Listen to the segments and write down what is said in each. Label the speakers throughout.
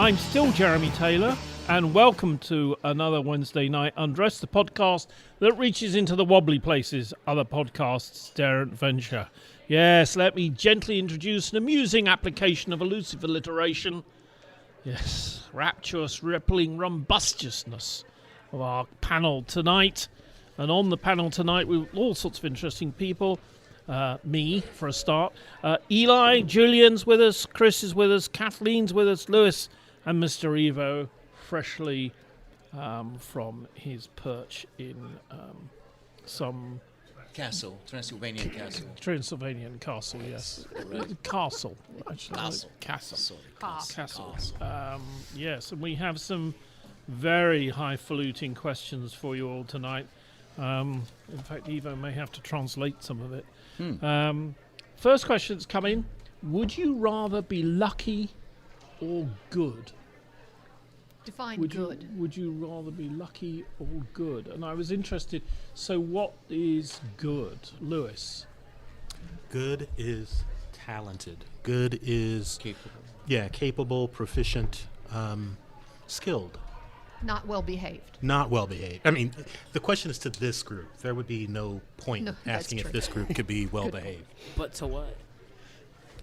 Speaker 1: I'm still Jeremy Taylor, and welcome to another Wednesday Night Undressed, the podcast that reaches into the wobbly places other podcasts daren't venture. Yes, let me gently introduce an amusing application of elusive alliteration. Yes, rapturous, rippling rumbustiousness of our panel tonight. And on the panel tonight, with all sorts of interesting people. Me, for a start. Eli, Julian's with us, Chris is with us, Kathleen's with us, Lewis, and Mr. Evo, freshly from his perch in some...
Speaker 2: Castle, Transylvanian castle.
Speaker 1: Transylvanian castle, yes. Castle, actually. Castle.
Speaker 2: Sorry,
Speaker 1: Castle. Yes, and we have some very highfalutin questions for you all tonight. In fact, Evo may have to translate some of it. First question's coming. Would you rather be lucky or good?
Speaker 3: Define good.
Speaker 1: Would you rather be lucky or good? And I was interested, so what is good? Lewis?
Speaker 4: Good is talented. Good is...
Speaker 2: Capable.
Speaker 4: Yeah, capable, proficient, skilled.
Speaker 3: Not well behaved.
Speaker 4: Not well behaved. I mean, the question is to this group. There would be no point asking if this group could be well behaved.
Speaker 5: But to what?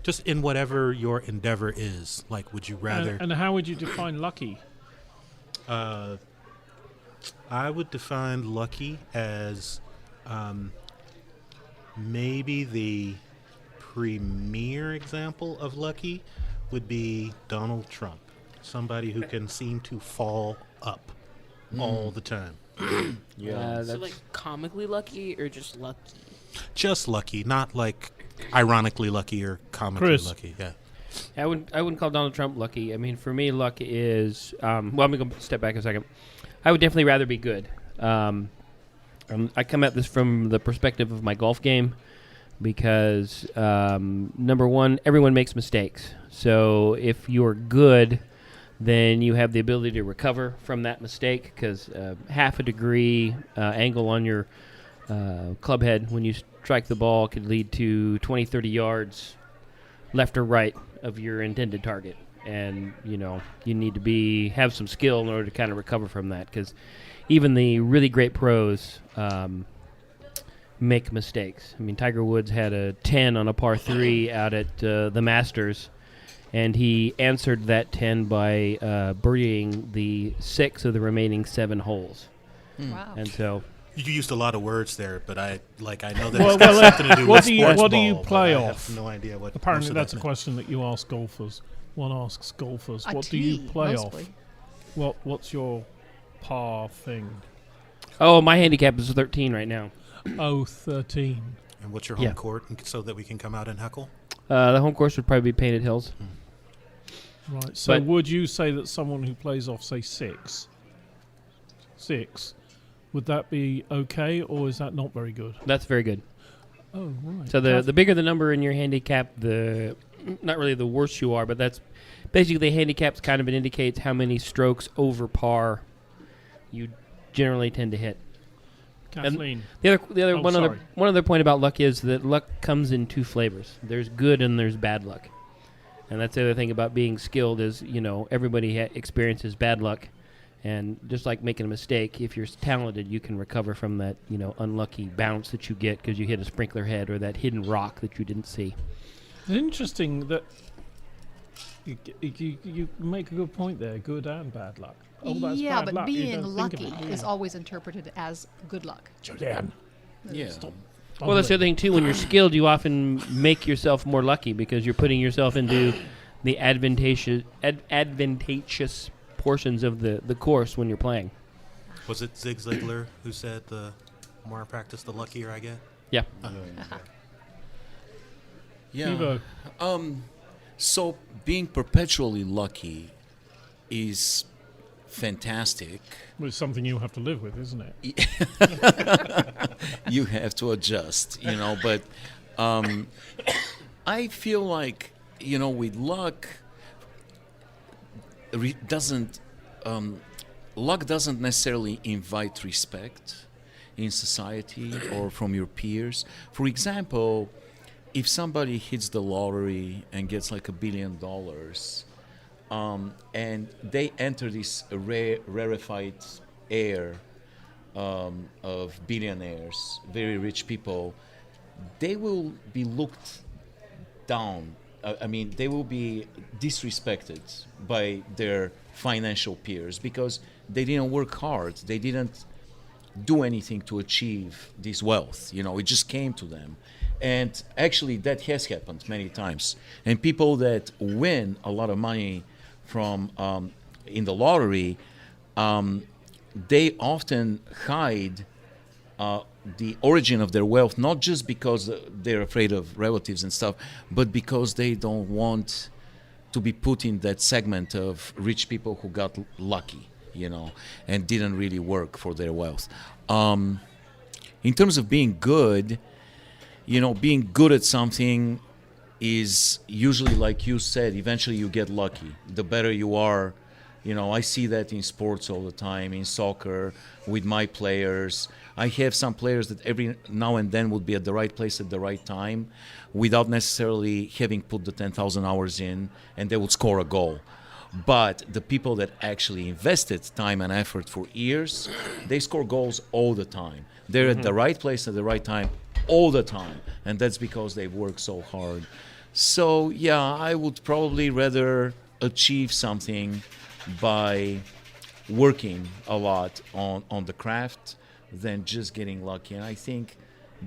Speaker 4: Just in whatever your endeavor is. Like, would you rather...
Speaker 1: And how would you define lucky?
Speaker 4: I would define lucky as maybe the premier example of lucky would be Donald Trump. Somebody who can seem to fall up all the time.
Speaker 5: Yeah, so like comically lucky or just lucky?
Speaker 4: Just lucky, not like ironically lucky or comically
Speaker 1: Chris.
Speaker 4: lucky. Yeah.
Speaker 5: I wouldn't call Donald Trump lucky. I mean, for me, luck is well. I'm gonna step back a second. I would definitely rather be good. I come at this from the perspective of my golf game because number one, everyone makes mistakes. So if you're good, then you have the ability to recover from that mistake because half a degree angle on your club head when you strike the ball could lead to 20, 30 yards left or right of your intended target. And, you know, you need to have some skill in order to kind of recover from that because even the really great pros make mistakes. I mean, Tiger Woods had a 10 on a par 3 out at the Masters, and he answered that 10 by birdieing the 6 of the remaining 7 holes.
Speaker 3: Wow.
Speaker 5: And so...
Speaker 4: You used a lot of words there, but I know that it's got something to do with sports
Speaker 1: what do you
Speaker 4: ball,
Speaker 1: play
Speaker 4: but I
Speaker 1: off?
Speaker 4: have no idea what.
Speaker 1: Apparently
Speaker 4: most of
Speaker 1: that's
Speaker 4: that
Speaker 1: a
Speaker 4: meant.
Speaker 1: question that you ask golfers. One asks golfers,
Speaker 3: A
Speaker 1: what do you
Speaker 3: tee,
Speaker 1: play
Speaker 3: mostly.
Speaker 1: off? What's your par thing?
Speaker 5: Oh, my handicap is 13 right now.
Speaker 1: 13.
Speaker 4: And what's your home court, so that we can come out and heckle?
Speaker 5: The home course would probably be Painted Hills.
Speaker 1: Right. So
Speaker 5: But-
Speaker 1: would you say that someone who plays off, say, 6, would that be okay, or is that not very good?
Speaker 5: That's very good.
Speaker 1: Oh, right.
Speaker 5: So the bigger the number in your handicap, the not really the worse you are, but that's basically handicap's kind of indicates how many strokes over par you generally tend to hit.
Speaker 1: Kathleen.
Speaker 5: The other
Speaker 1: Oh, sorry.
Speaker 5: one other point about luck is that luck comes in 2 flavors. There's good and there's bad luck. And that's the other thing about being skilled is, you know, everybody experiences bad luck. And just like making a mistake, if you're talented, you can recover from that, you know, unlucky bounce that you get because you hit a sprinkler head or that hidden rock that you didn't see.
Speaker 1: It's interesting that you make a good point there, good and bad luck. Oh, that's
Speaker 3: yeah,
Speaker 1: bad
Speaker 3: but
Speaker 1: luck. You
Speaker 3: being
Speaker 1: don't think of
Speaker 3: lucky
Speaker 1: it.
Speaker 3: is always interpreted as good luck.
Speaker 1: Julian.
Speaker 2: Yeah.
Speaker 5: Well, that's the other thing, too. When you're skilled, you often make yourself more lucky because you're putting yourself into the advantageous portions of the course when you're playing.
Speaker 4: Was it Zig Ziglar who said the more I practice, the luckier I get?
Speaker 5: Yeah.
Speaker 2: Yeah.
Speaker 1: Evo.
Speaker 2: So being perpetually lucky is fantastic.
Speaker 1: Well, it's something you have to live with, isn't it?
Speaker 2: You have to adjust, you know, but I feel like, you know, with luck, luck doesn't necessarily invite respect in society or from your peers. For example, if somebody hits the lottery and gets like $1 billion, and they enter this rarefied air of billionaires, very rich people. They will be looked down. I mean, they will be disrespected by their financial peers because they didn't work hard. They didn't do anything to achieve this wealth. You know, it just came to them. And actually, that has happened many times. And people that win a lot of money from in the lottery, they often hide the origin of their wealth, not just because they're afraid of relatives and stuff, but because they don't want to be put in that segment of rich people who got lucky, you know, and didn't really work for their wealth. In terms of being good, you know, being good at something is usually, like you said, eventually you get lucky. The better you are, you know, I see that in sports all the time, in soccer, with my players. I have some players that every now and then would be at the right place at the right time without necessarily having put the 10,000 hours in, and they would score a goal. But the people that actually invested time and effort for years, they score goals all the time. They're at the right place at the right time all the time, and that's because they've worked so hard. So, yeah, I would probably rather achieve something by working a lot on the craft than just getting lucky. And I think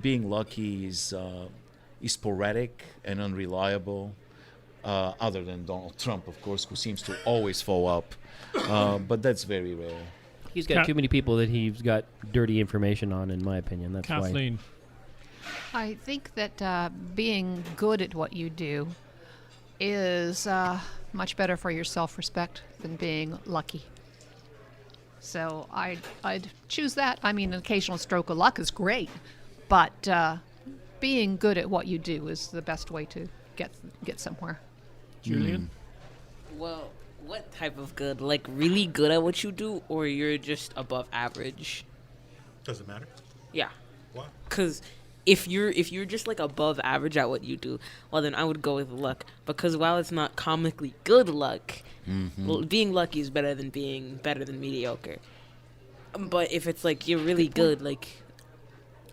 Speaker 2: being lucky is sporadic and unreliable, other than Donald Trump, of course, who seems to always fall up. But that's very rare.
Speaker 5: He's got too many people that he's got dirty information on, in my opinion. That's
Speaker 1: Kathleen.
Speaker 3: I think that being good at what you do is much better for your self-respect than being lucky. So I'd choose that. I mean, an occasional stroke of luck is great, but being good at what you do is the best way to get somewhere.
Speaker 1: Julian?
Speaker 6: Well, what type of good? Like really good at what you do, or you're just above average?
Speaker 4: Does it matter?
Speaker 6: Yeah.
Speaker 4: Why?
Speaker 6: Because if you're just like above average at what you do, well then I would go with luck. Because while it's not comically good luck, well, being lucky is better than being better than mediocre. But if it's like you're really good, like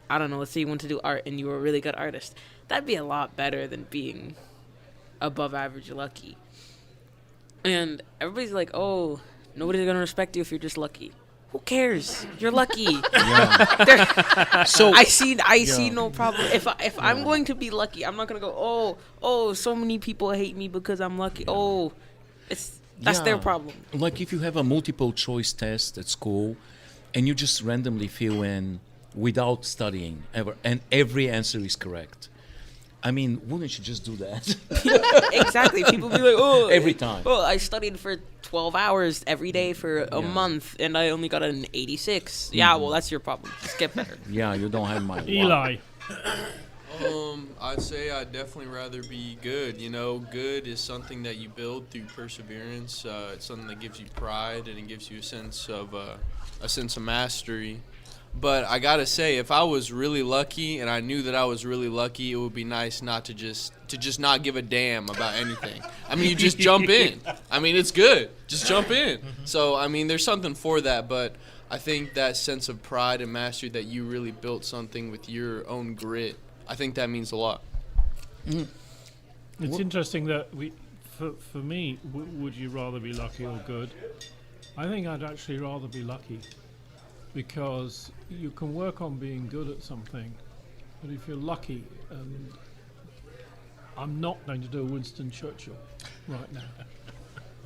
Speaker 6: I don't know, let's say you want to do art and you were a really good artist, that'd be a lot better than being above average lucky. And everybody's like, oh, nobody's gonna respect you if you're just lucky. Who cares? You're lucky. So I see no problem. If I'm going to be lucky, I'm not gonna go, oh, so many people hate me because I'm lucky. Oh, that's their problem.
Speaker 2: Like if you have a multiple choice test at school and you just randomly fill in without studying ever, and every answer is correct. I mean, wouldn't you just do that?
Speaker 6: Exactly. People be like, oh,
Speaker 2: every time.
Speaker 6: Oh, I studied for 12 hours every day for a month, and I only got an 86. Yeah, well, that's your problem. Just get better.
Speaker 2: Yeah, you don't have my
Speaker 1: Eli.
Speaker 7: I'd say I'd definitely rather be good. You know, good is something that you build through perseverance. It's something that gives you pride, and it gives you a sense of mastery. But I gotta say, if I was really lucky and I knew that I was really lucky, it would be nice not to just not give a damn about anything. I mean, you just jump in. I mean, it's good. Just jump in. So, I mean, there's something for that. But I think that sense of pride and mastery that you really built something with your own grit, I think that means a lot.
Speaker 1: It's interesting that for me, would you rather be lucky or good? I think I'd actually rather be lucky. Because you can work on being good at something, but if you're lucky, and I'm not going to do a Winston Churchill right now.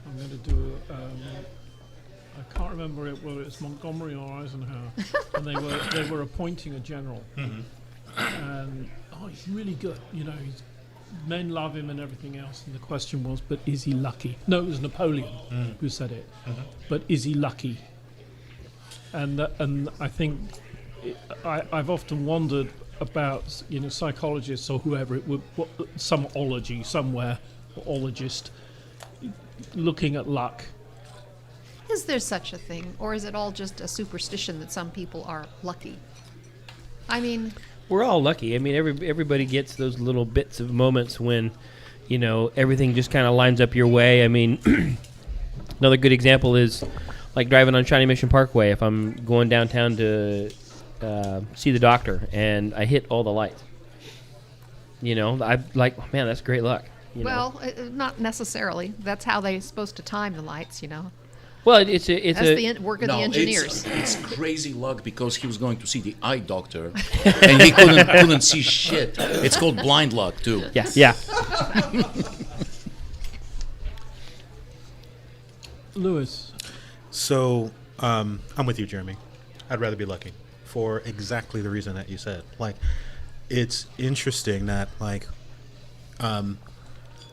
Speaker 1: I'm going to do I can't remember whether it's Montgomery or Eisenhower, and they were appointing a general, and he's really good, you know, men love him and everything else, and the question was, but is he lucky? No, it was Napoleon who said it, but is he lucky? And I think I've often wondered about, you know, psychologists or whoever it would, some ologist looking at luck.
Speaker 3: Is there such a thing, or is it all just a superstition that some people are lucky? I mean,
Speaker 5: We're all lucky. I mean, everybody gets those little bits of moments when, you know, everything just kind of lines up your way. I mean, Another good example is like driving on Shawnee Mission Parkway. If I'm going downtown to see the doctor and I hit all the lights, I'm like, oh, man, that's great luck.
Speaker 3: Well, not necessarily. That's how they're supposed to time the lights,
Speaker 5: Well, it's
Speaker 3: That's the work of the engineers.
Speaker 2: It's crazy luck because he was going to see the eye doctor and he couldn't see shit. It's called blind luck too.
Speaker 5: yeah.
Speaker 1: Lewis.
Speaker 4: So I'm with you, Jeremy. I'd rather be lucky for exactly the reason that you said. Like, it's interesting that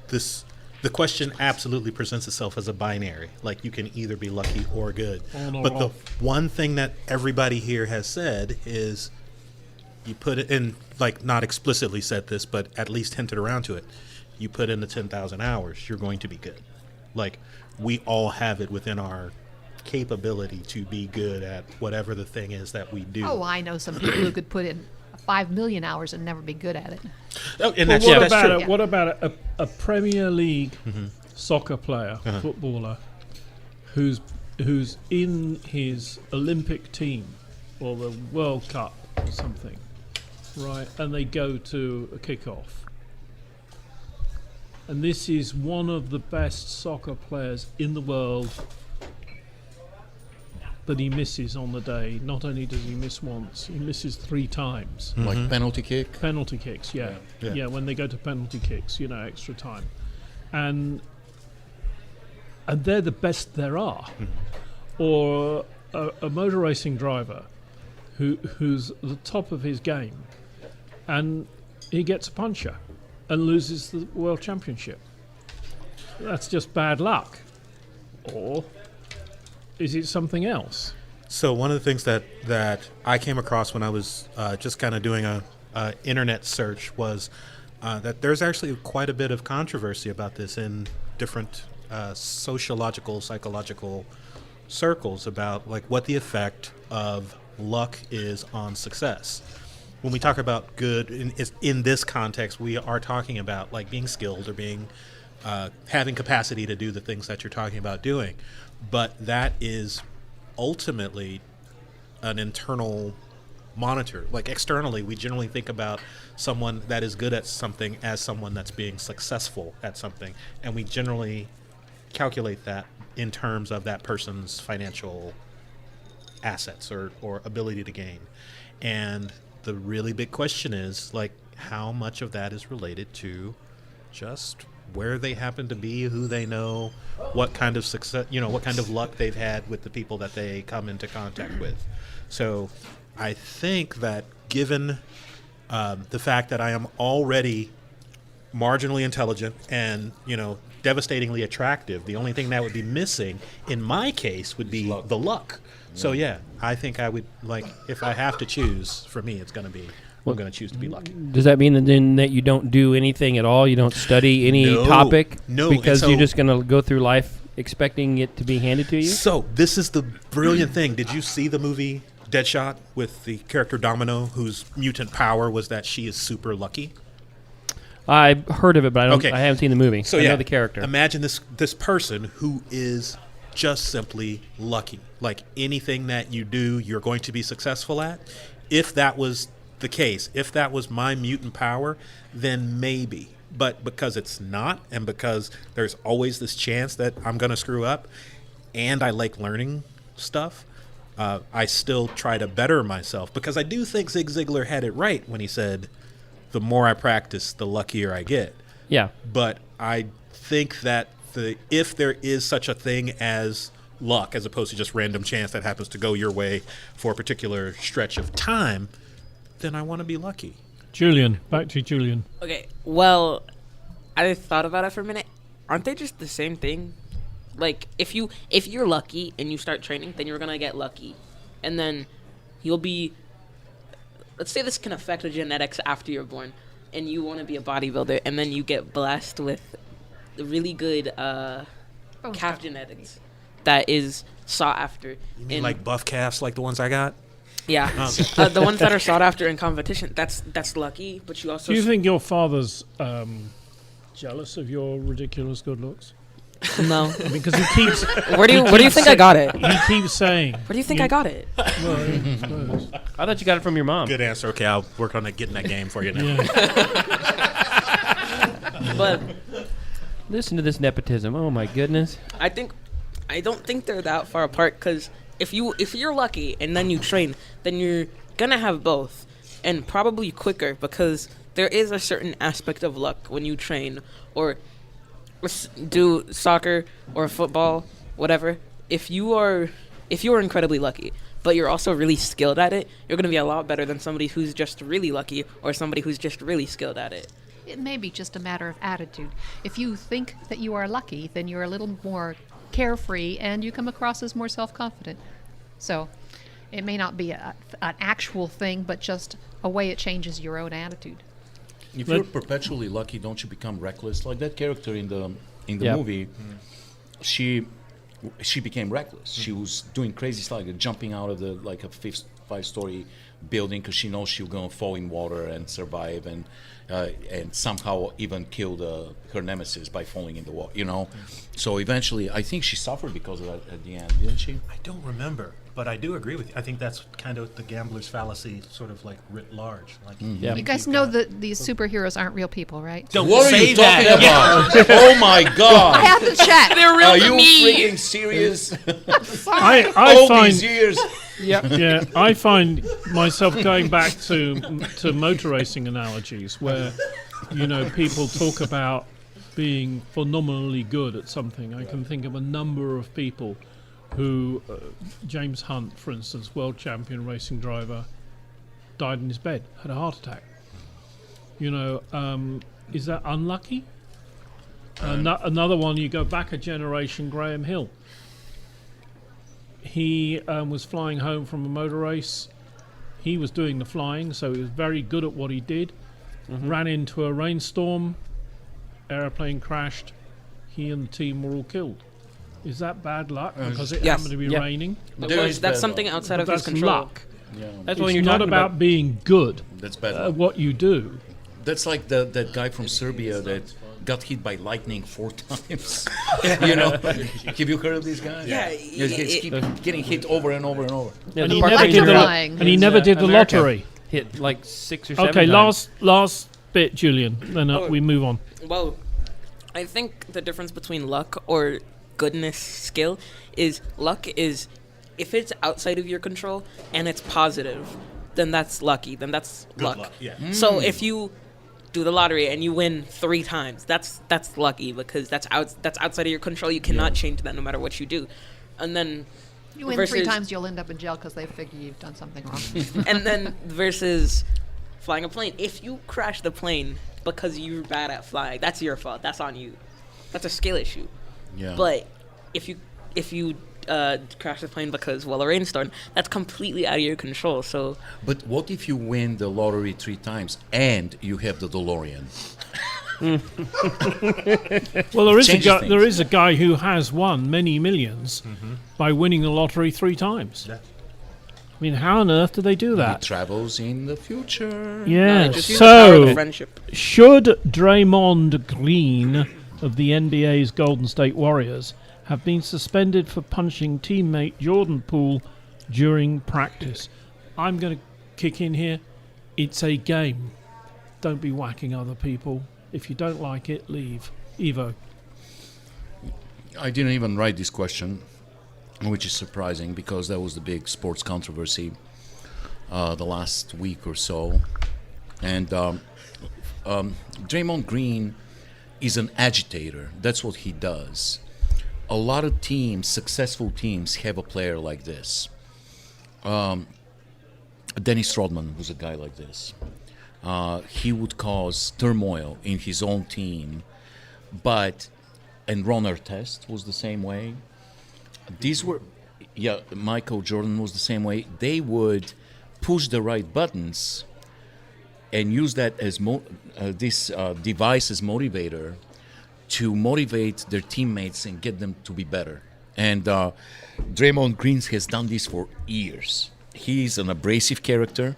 Speaker 4: the question absolutely presents itself as a binary. Like, you can either be lucky or good. But the one thing that everybody here has said is, you put it in, like, not explicitly said this, but at least hinted around to it. You put in the 10,000 hours, you're going to be good. Like, we all have it within our capability to be good at whatever the thing is that we do.
Speaker 3: Oh, I know some people who could put in 5 million hours and never be good at it.
Speaker 4: Oh, and
Speaker 1: Well,
Speaker 4: that's,
Speaker 1: what
Speaker 4: that's
Speaker 1: about
Speaker 4: true.
Speaker 1: it? What about a Premier League soccer player, footballer, who's in his Olympic team or the World Cup or something, right? And they go to a kickoff, and this is one of the best soccer players in the world, but he misses on the day. Not only does he miss once, he misses 3 times.
Speaker 2: Like penalty kick.
Speaker 1: Penalty kicks, yeah. When they go to penalty kicks, extra time, and they're the best there are. Or a motor racing driver who's at the top of his game, and he gets a puncture and loses the world championship. That's just bad luck, or is it something else?
Speaker 4: So one of the things that I came across when I was just kind of doing a internet search was that there's actually quite a bit of controversy about this in different sociological, psychological circles about like what the effect of luck is on success. When we talk about good in this context, we are talking about like being skilled or being having capacity to do the things that you're talking about doing. But that is ultimately an internal monitor. Like externally, we generally think about someone that is good at something as someone that's being successful at something. And we generally calculate that in terms of that person's financial assets or ability to gain. And the really big question is, like, how much of that is related to just where they happen to be, who they know, what kind of success, what kind of luck they've had with the people that they come into contact with. So I think that given the fact that I am already marginally intelligent and, devastatingly attractive, the only thing that would be missing in my case would be the luck. So yeah, I think I would, like, if I have to choose, for me, it's going to be, I'm going to choose to be lucky.
Speaker 5: Does that mean then that you don't do anything at all? You don't study any topic?
Speaker 4: No.
Speaker 5: Because
Speaker 4: So,
Speaker 5: you're just going to go through life expecting it to be handed to you?
Speaker 4: So this is the brilliant thing. Did you see the movie Deadshot with the character Domino, whose mutant power was that she is super lucky?
Speaker 5: I've heard of it, but I haven't seen the movie.
Speaker 4: So
Speaker 5: I know the character.
Speaker 4: Imagine this person who is just simply lucky. Like anything that you do, you're going to be successful at. If that was the case, if that was my mutant power, then maybe. But because it's not, and because there's always this chance that I'm going to screw up, and I like learning stuff, I still try to better myself. Because I do think Zig Ziglar had it right when he said, the more I practice, the luckier I get.
Speaker 5: Yeah.
Speaker 4: But I think that if there is such a thing as luck, as opposed to just random chance that happens to go your way for a particular stretch of time, then I want to be lucky.
Speaker 1: Julian, back to Julian.
Speaker 6: Okay, well, I thought about it for a minute. Aren't they just the same thing? Like, if you're lucky and you start training, then you're gonna get lucky, and then you'll be. Let's say this can affect the genetics after you're born, and you want to be a bodybuilder, and then you get blessed with really good calf genetics that is sought after.
Speaker 4: You mean like buff calves like the ones I got?
Speaker 6: Yeah, the ones that are sought after in competition. That's lucky, but you also.
Speaker 1: Do you think your father's jealous of your ridiculous good looks?
Speaker 6: No.
Speaker 1: Because he keeps.
Speaker 6: Where do you think I got it?
Speaker 1: He keeps saying.
Speaker 6: Where do you think I got it?
Speaker 1: Well, yeah, I suppose.
Speaker 5: I thought you got it from your mom.
Speaker 4: Good answer. Okay, I'll work on getting that game for you now.
Speaker 1: Yeah.
Speaker 6: But
Speaker 5: Listen to this nepotism. Oh my goodness.
Speaker 6: I don't think they're that far apart, because if you're lucky and then you train, then you're gonna have both, and probably quicker, because there is a certain aspect of luck when you train or do soccer or football, whatever. If you are incredibly lucky, but you're also really skilled at it, you're gonna be a lot better than somebody who's just really lucky or somebody who's just really skilled at it.
Speaker 3: It may be just a matter of attitude. If you think that you are lucky, then you're a little more carefree and you come across as more self-confident. So it may not be an actual thing, but just a way it changes your own attitude.
Speaker 2: If you're perpetually lucky, don't you become reckless? Like that character in the
Speaker 5: Yeah.
Speaker 2: movie, she became reckless. She was doing crazy stuff, like jumping out of a 5-story building because she knows she's gonna fall in water and survive, and somehow even kill her nemesis by falling in the water. So eventually, I think she suffered because of that at the end, didn't she?
Speaker 4: I don't remember, but I do agree with you. I think that's kind of the gambler's fallacy, sort of like writ large. Like,
Speaker 5: Yeah.
Speaker 3: You guys know that these superheroes aren't real people, right?
Speaker 4: Don't
Speaker 2: What are
Speaker 4: say
Speaker 2: you talking
Speaker 4: that.
Speaker 2: about? Oh my God!
Speaker 3: I have to check.
Speaker 6: They're real
Speaker 2: Are
Speaker 6: to
Speaker 2: you
Speaker 6: me.
Speaker 2: freaking serious?
Speaker 1: I
Speaker 2: All
Speaker 1: find
Speaker 2: these years.
Speaker 1: yeah, I find myself going back to motor racing analogies where, people talk about being phenomenally good at something. I can think of a number of people who, James Hunt, for instance, world champion racing driver, died in his bed, had a heart attack. Is that unlucky? Another one, you go back a generation, Graham Hill. He was flying home from a motor race. He was doing the flying, so he was very good at what he did. Ran into a rainstorm, airplane crashed. He and the team were all killed. Is that bad luck because it
Speaker 6: Yes.
Speaker 1: happened to be
Speaker 5: Yeah.
Speaker 1: raining?
Speaker 6: That's something outside of his
Speaker 1: That's
Speaker 6: control.
Speaker 1: luck.
Speaker 2: Yeah,
Speaker 5: That's
Speaker 1: It's
Speaker 5: when you're
Speaker 1: not
Speaker 5: talking
Speaker 1: about being good
Speaker 2: that's bad.
Speaker 1: at what you do.
Speaker 2: That's like that guy from Serbia that got hit by lightning 4 times. Have you heard of this guy?
Speaker 6: Yeah,
Speaker 2: He's keep getting hit over and over and over.
Speaker 5: Yeah,
Speaker 1: And
Speaker 5: the
Speaker 1: he
Speaker 5: park
Speaker 1: never
Speaker 5: ranger
Speaker 1: did the
Speaker 3: Electrifying.
Speaker 1: and he never did the
Speaker 5: America
Speaker 1: lottery.
Speaker 5: hit like 6 or 7
Speaker 1: Okay,
Speaker 5: times.
Speaker 1: last bit, Julian. Then we move on.
Speaker 6: Well, I think the difference between luck or goodness skill is luck is if it's outside of your control and it's positive, then that's lucky. Then that's luck.
Speaker 4: Yeah.
Speaker 6: So if you do the lottery and you win 3 times, that's lucky because that's outside of your control. You cannot change that no matter what you do. And then
Speaker 3: You win 3 times, you'll end up in jail because they figure you've done something wrong.
Speaker 6: and then versus flying a plane. If you crash the plane because you're bad at flying, that's your fault. That's on you. That's a skill issue.
Speaker 2: Yeah.
Speaker 6: But if you crash the plane because a rainstorm, that's completely out of your control. So
Speaker 2: But what if you win the lottery 3 times and you have the DeLorean?
Speaker 1: Well,
Speaker 2: Changes things.
Speaker 1: there is a guy who has won many millions by winning the lottery 3 times.
Speaker 4: Yeah.
Speaker 1: I mean, how on earth do they do
Speaker 2: He
Speaker 1: that?
Speaker 2: travels in the future.
Speaker 1: Yeah.
Speaker 6: just use the power of
Speaker 1: So,
Speaker 6: friendship.
Speaker 1: should Draymond Green of the NBA's Golden State Warriors have been suspended for punching teammate Jordan Poole during practice? I'm going to kick in here. It's a game. Don't be whacking other people. If you don't like it, leave. Evo.
Speaker 2: I didn't even write this question, which is surprising because that was the big sports controversy the last week or so. And Draymond Green is an agitator. That's what he does. A lot of teams, successful teams, have a player like this. Dennis Rodman was a guy like this. He would cause turmoil in his own team, and Ron Artest was the same way. These were, Michael Jordan was the same way. They would push the right buttons and use that as this device as motivator to motivate their teammates and get them to be better. And Draymond Green has done this for years. He's an abrasive character.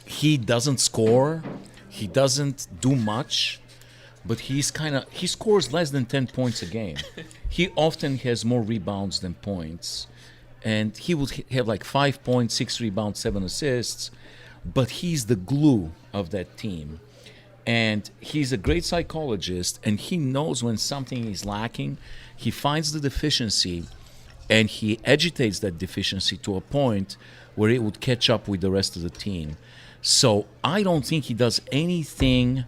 Speaker 2: He doesn't score. He doesn't do much. but he scores less than 10 points a game. He often has more rebounds than points, and he would have like 5 points, 6 rebounds, 7 assists, but he's the glue of that team. And he's a great psychologist, and he knows when something is lacking. He finds the deficiency, and he agitates that deficiency to a point where it would catch up with the rest of the team. So I don't think he does anything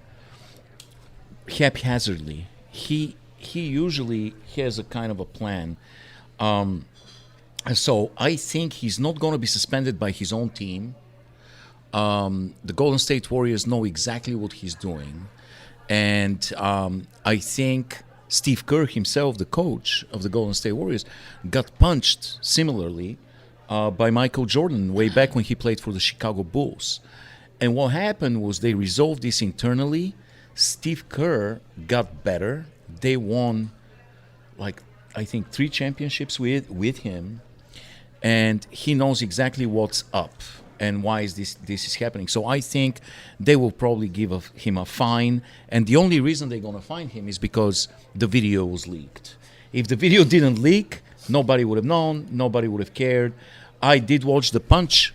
Speaker 2: haphazardly. He usually has a kind of a plan. So I think he's not going to be suspended by his own team. The Golden State Warriors know exactly what he's doing. And I think Steve Kerr himself, the coach of the Golden State Warriors, got punched similarly by Michael Jordan way back when he played for the Chicago Bulls. And what happened was they resolved this internally. Steve Kerr got better. They won, like, I think 3 championships with him. And he knows exactly what's up and why is this is happening. So I think they will probably give him a fine. And the only reason they're going to fine him is because the video was leaked. If the video didn't leak, nobody would have known. Nobody would have cared. I did watch the punch,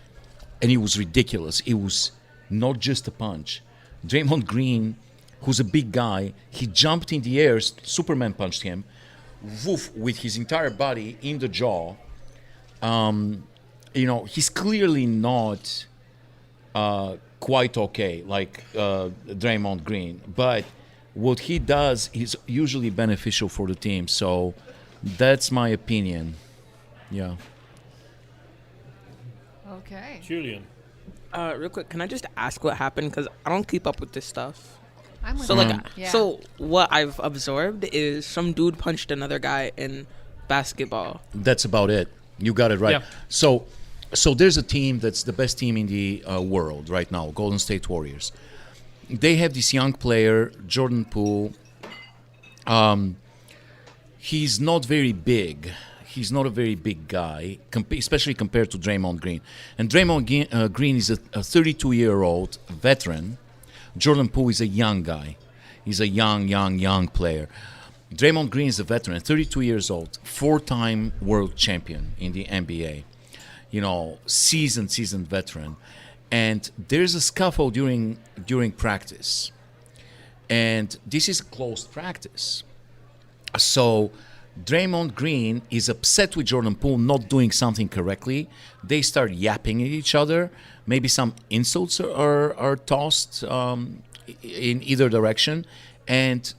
Speaker 2: and it was ridiculous. It was not just a punch. Draymond Green, who's a big guy, he jumped in the air. Superman punched him, woof, with his entire body in the jaw. He's clearly not quite okay, like Draymond Green. But what he does is usually beneficial for the team. So that's my opinion. Yeah.
Speaker 3: Okay.
Speaker 1: Julian.
Speaker 6: Real quick, can I just ask what happened? Because I don't keep up with this stuff.
Speaker 3: I'm with
Speaker 6: So
Speaker 3: you.
Speaker 6: like,
Speaker 3: Yeah.
Speaker 6: so what I've observed is some dude punched another guy in basketball.
Speaker 2: That's about it. You got it right.
Speaker 5: Yeah.
Speaker 2: So there's a team that's the best team in the world right now, Golden State Warriors. They have this young player, Jordan Poole. He's not very big. He's not a very big guy, especially compared to Draymond Green. And Draymond Green is a 32-year-old veteran. Jordan Poole is a young guy. He's a young player. Draymond Green is a veteran, 32 years old, 4-time world champion in the NBA. Seasoned veteran. And there's a scuffle during practice. And this is a closed practice. So Draymond Green is upset with Jordan Poole not doing something correctly. They start yapping at each other. Maybe some insults are tossed in either direction. And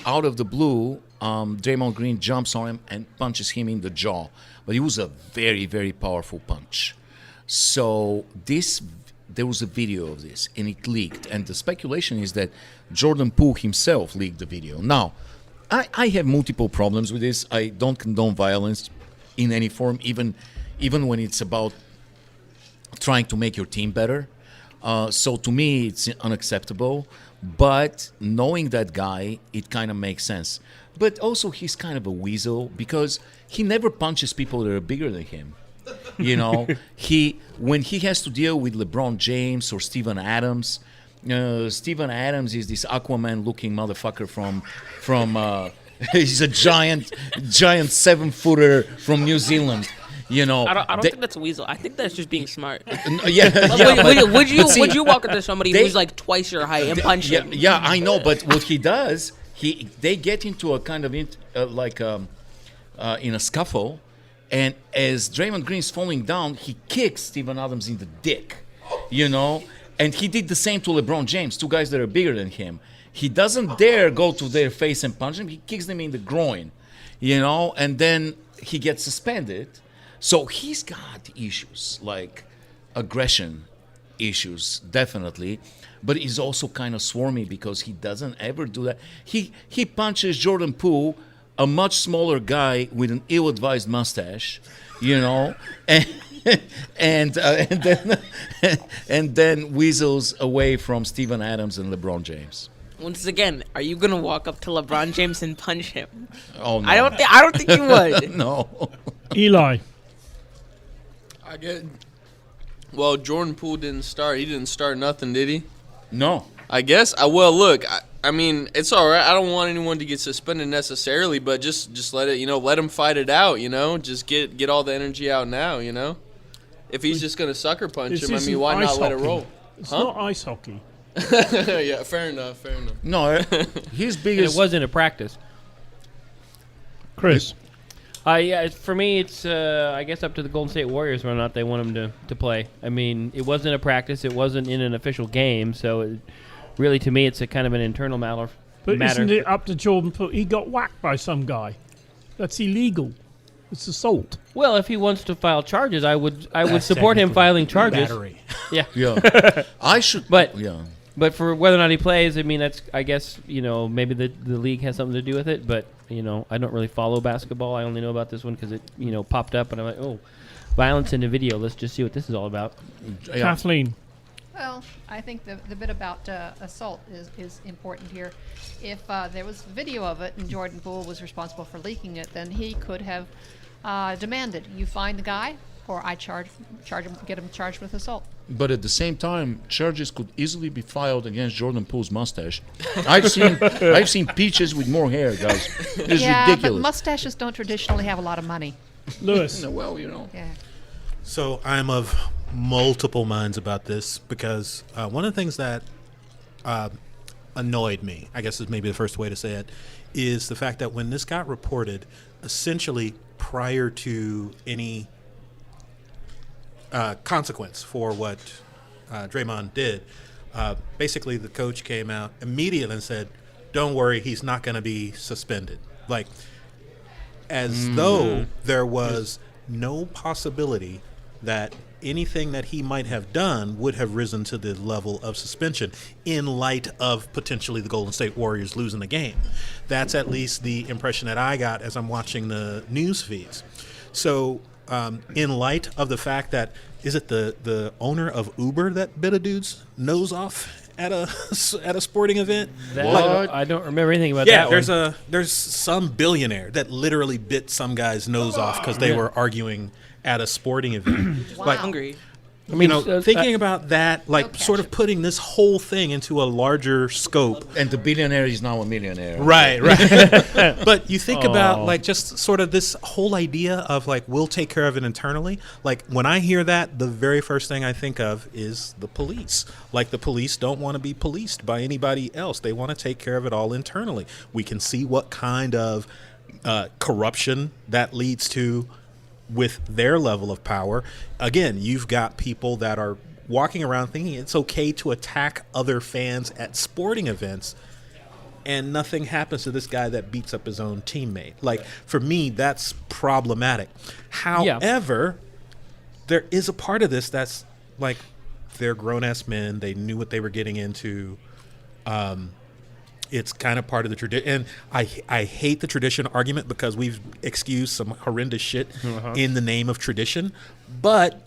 Speaker 2: out of the blue, Draymond Green jumps on him and punches him in the jaw. But it was a very, very powerful punch. So there was a video of this, and it leaked. And the speculation is that Jordan Poole himself leaked the video. Now, I have multiple problems with this. I don't condone violence in any form, even when it's about trying to make your team better. So to me, it's unacceptable. But knowing that guy, it kind of makes sense. But also, he's kind of a weasel because he never punches people that are bigger than him. When he has to deal with LeBron James or Steven Adams. Steven Adams is this Aquaman-looking motherfucker from he's a giant 7-footer from New Zealand.
Speaker 6: I don't think that's a weasel. I think that's just being smart. Would you walk up to somebody who's like twice your height and punch him?
Speaker 2: Yeah, I know. But what he does, they get into a kind of in a scuffle, and as Draymond Green is falling down, he kicks Steven Adams in the dick. And he did the same to LeBron James, 2 guys that are bigger than him. He doesn't dare go to their face and punch them. He kicks them in the groin, and then he gets suspended. So he's got issues, like aggression issues, definitely. But he's also kind of swarmy because he doesn't ever do that. He punches Jordan Poole, a much smaller guy with an ill-advised mustache, and then weasels away from Steven Adams and LeBron James.
Speaker 6: Once again, are you gonna walk up to LeBron James and punch him?
Speaker 2: Oh no!
Speaker 6: I don't think you would.
Speaker 2: No.
Speaker 1: Eli.
Speaker 7: Well, Jordan Poole didn't start. He didn't start nothing, did he?
Speaker 2: No.
Speaker 7: I guess. Well, look, I mean, it's all right. I don't want anyone to get suspended necessarily, but just let it, let him fight it out, Just get all the energy out now, If he's just going to sucker punch him, I mean, why not let it roll?
Speaker 1: It's not ice hockey.
Speaker 7: Yeah, fair enough.
Speaker 2: No, his
Speaker 5: And
Speaker 2: biggest.
Speaker 5: it wasn't a practice.
Speaker 1: Chris.
Speaker 5: Yeah, for me, it's I guess up to the Golden State Warriors whether or not they want him to play. I mean, it wasn't a practice; it wasn't in an official game, so really, to me, it's a kind of an internal matter.
Speaker 1: But isn't it up to Jordan Poole? He got whacked by some guy. That's illegal. It's assault.
Speaker 5: Well, if he wants to file charges, I would support him filing charges.
Speaker 1: Battery.
Speaker 5: Yeah,
Speaker 2: Yeah, I should.
Speaker 5: But-
Speaker 2: yeah,
Speaker 5: but for whether or not he plays, I mean, that's I guess maybe the league has something to do with it. But I don't really follow basketball. I only know about this one because it popped up, and I'm like, oh, violence in the video. Let's just see what this is all about.
Speaker 2: yeah.
Speaker 1: Kathleen.
Speaker 3: Well, I think the bit about assault is important here. If there was video of it and Jordan Poole was responsible for leaking it, then he could have demanded, you find the guy, or I charge him, get him charged with assault.
Speaker 2: But at the same time, charges could easily be filed against Jordan Poole's mustache. I've seen peaches with more hair, guys. It's
Speaker 3: yeah,
Speaker 2: ridiculous.
Speaker 3: but mustaches don't traditionally have a lot of money.
Speaker 1: Lewis.
Speaker 2: Well,
Speaker 3: Yeah.
Speaker 4: So I'm of multiple minds about this because one of the things that annoyed me, I guess is maybe the first way to say it, is the fact that when this got reported, essentially prior to any consequence for what Draymond did, basically the coach came out immediately and said, don't worry, he's not going to be suspended. Like, as though there was no possibility that anything that he might have done would have risen to the level of suspension in light of potentially the Golden State Warriors losing the game. That's at least the impression that I got as I'm watching the news feeds. So in light of the fact that, is it the owner of Uber that bit a dude's nose off at a sporting event?
Speaker 5: I don't remember anything about that.
Speaker 4: There's some billionaire that literally bit some guy's nose off because they were arguing at a sporting event.
Speaker 3: Wow.
Speaker 4: Like,
Speaker 6: Hungry.
Speaker 5: I mean,
Speaker 4: thinking about that, like
Speaker 3: catch
Speaker 4: sort of
Speaker 3: it.
Speaker 4: putting this whole thing into a larger scope.
Speaker 2: and the billionaire is now a millionaire.
Speaker 4: Right. But you think about like just sort of this whole idea of like, we'll take care of it internally. Like when I hear that, the very first thing I think of is the police. Like the police don't want to be policed by anybody else. They want to take care of it all internally. We can see what kind of corruption that leads to with their level of power. Again, you've got people that are walking around thinking it's okay to attack other fans at sporting events, and nothing happens to this guy that beats up his own teammate. Like, for me, that's problematic. However, there is a part of this that's like, they're grown-ass men. They knew what they were getting into. It's kind of part of the tradition. And I hate the tradition argument because we've excused some horrendous shit in the name of tradition. But,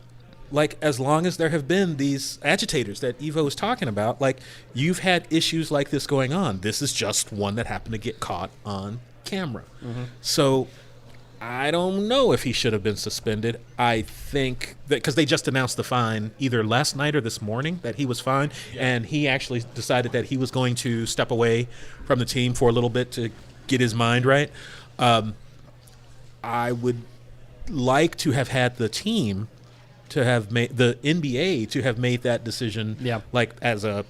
Speaker 4: like, as long as there have been these agitators that Evo was talking about, like, you've had issues like this going on. This is just one that happened to get caught on camera. So I don't know if he should have been suspended. I think that because they just announced the fine either last night or this morning that he was fined, and he actually decided that he was going to step away from the team for a little bit to get his mind right. I would like to have had the team to have made the NBA to have made that decision, like as a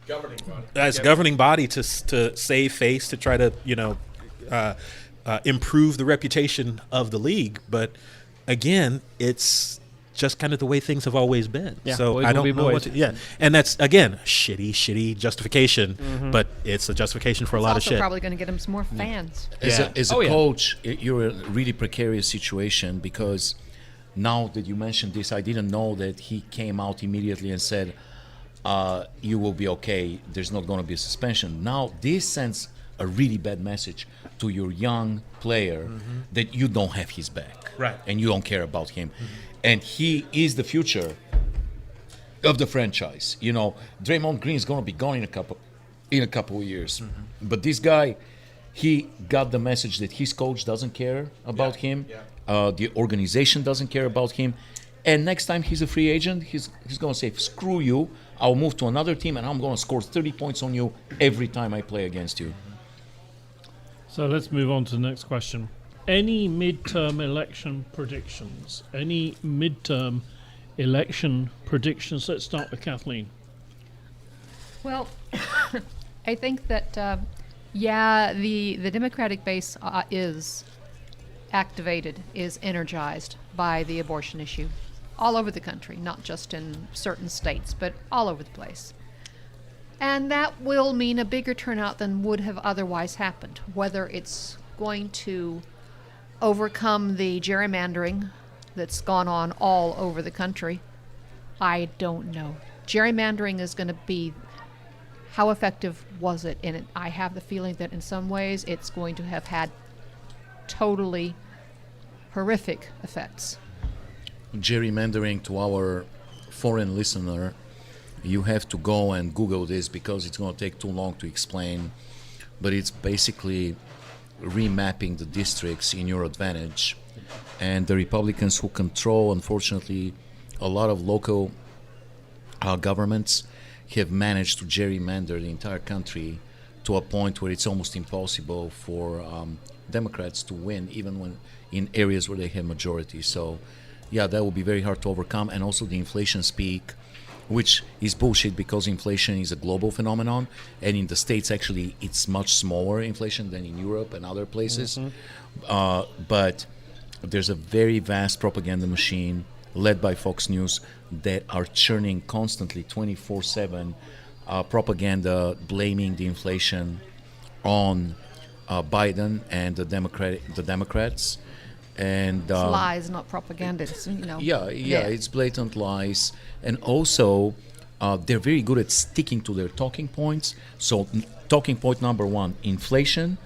Speaker 4: governing body to save face, to try to improve the reputation of the league. But again, it's just kind of the way things have always been. So I don't know what to, and that's again shitty justification, but it's a justification for a lot of
Speaker 3: It's
Speaker 2: also
Speaker 3: also probably going to get him some more fans.
Speaker 2: As a coach, you're in a really precarious situation because now that you mentioned this, I didn't know that he came out immediately and said, you will be okay. There's not going to be a suspension. Now, this sends a really bad message to your young player that you don't have his back.
Speaker 4: Right.
Speaker 2: And you don't care about him. And he is the future of the franchise. You know, Draymond Green is going to be gone in a couple of years. But this guy, he got the message that his coach doesn't care about him. The organization doesn't care about him. And next time he's a free agent, he's going to say, screw you, I'll move to another team and I'm going to score 30 points on you every time I play against you.
Speaker 1: So let's move on to the next question. Any midterm election predictions? Any midterm election predictions? Let's start with Kathleen.
Speaker 3: Well, I think that, the Democratic base is activated, is energized by the abortion issue all over the country, not just in certain states, but all over the place. And that will mean a bigger turnout than would have otherwise happened. Whether it's going to overcome the gerrymandering that's gone on all over the country, I don't know. Gerrymandering is going to be, how effective was it? And I have the feeling that in some ways it's going to have had totally horrific effects.
Speaker 2: Gerrymandering, to our foreign listener, you have to go and Google this because it's going to take too long to explain. But it's basically remapping the districts in your advantage. And the Republicans who control, unfortunately, a lot of local governments have managed to gerrymander the entire country to a point where it's almost impossible for Democrats to win, even when in areas where they have majority. So, yeah, that will be very hard to overcome. And also the inflation speak, which is bullshit because inflation is a global phenomenon, and in the States actually it's much smaller inflation than in Europe and other places. But there's a very vast propaganda machine led by Fox News that are churning constantly 24/7 propaganda blaming the inflation on Biden and the Democrats. And
Speaker 3: It's lies, not propaganda. It's,
Speaker 2: Yeah, it's blatant lies. And also, they're very good at sticking to their talking points. So, talking point number one, inflation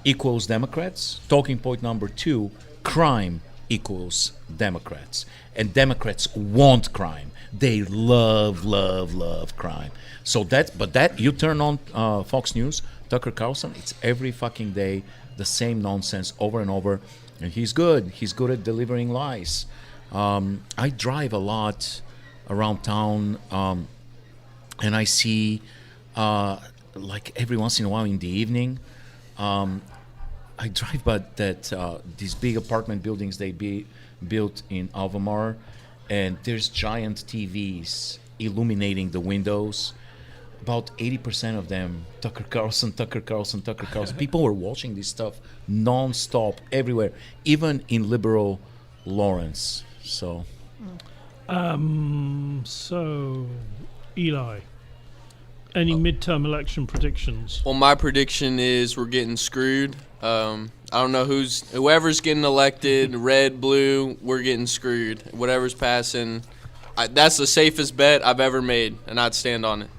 Speaker 2: equals Democrats. Talking point number two, crime equals Democrats. And Democrats want crime. They love crime. So you turn on Fox News, Tucker Carlson, it's every fucking day, the same nonsense over and over. And he's good. He's good at delivering lies. I drive a lot around town, and I see, like every once in a while in the evening, I drive by these big apartment buildings they built in Alvamar, and there's giant TVs illuminating the windows. About 80% of them, Tucker Carlson. People were watching this stuff non-stop everywhere, even in liberal Lawrence. So,
Speaker 1: Eli, any midterm election predictions?
Speaker 7: Well, my prediction is we're getting screwed. I don't know whoever's getting elected, red, blue, we're getting screwed. Whatever's passing, that's the safest bet I've ever made, and I'd stand on it.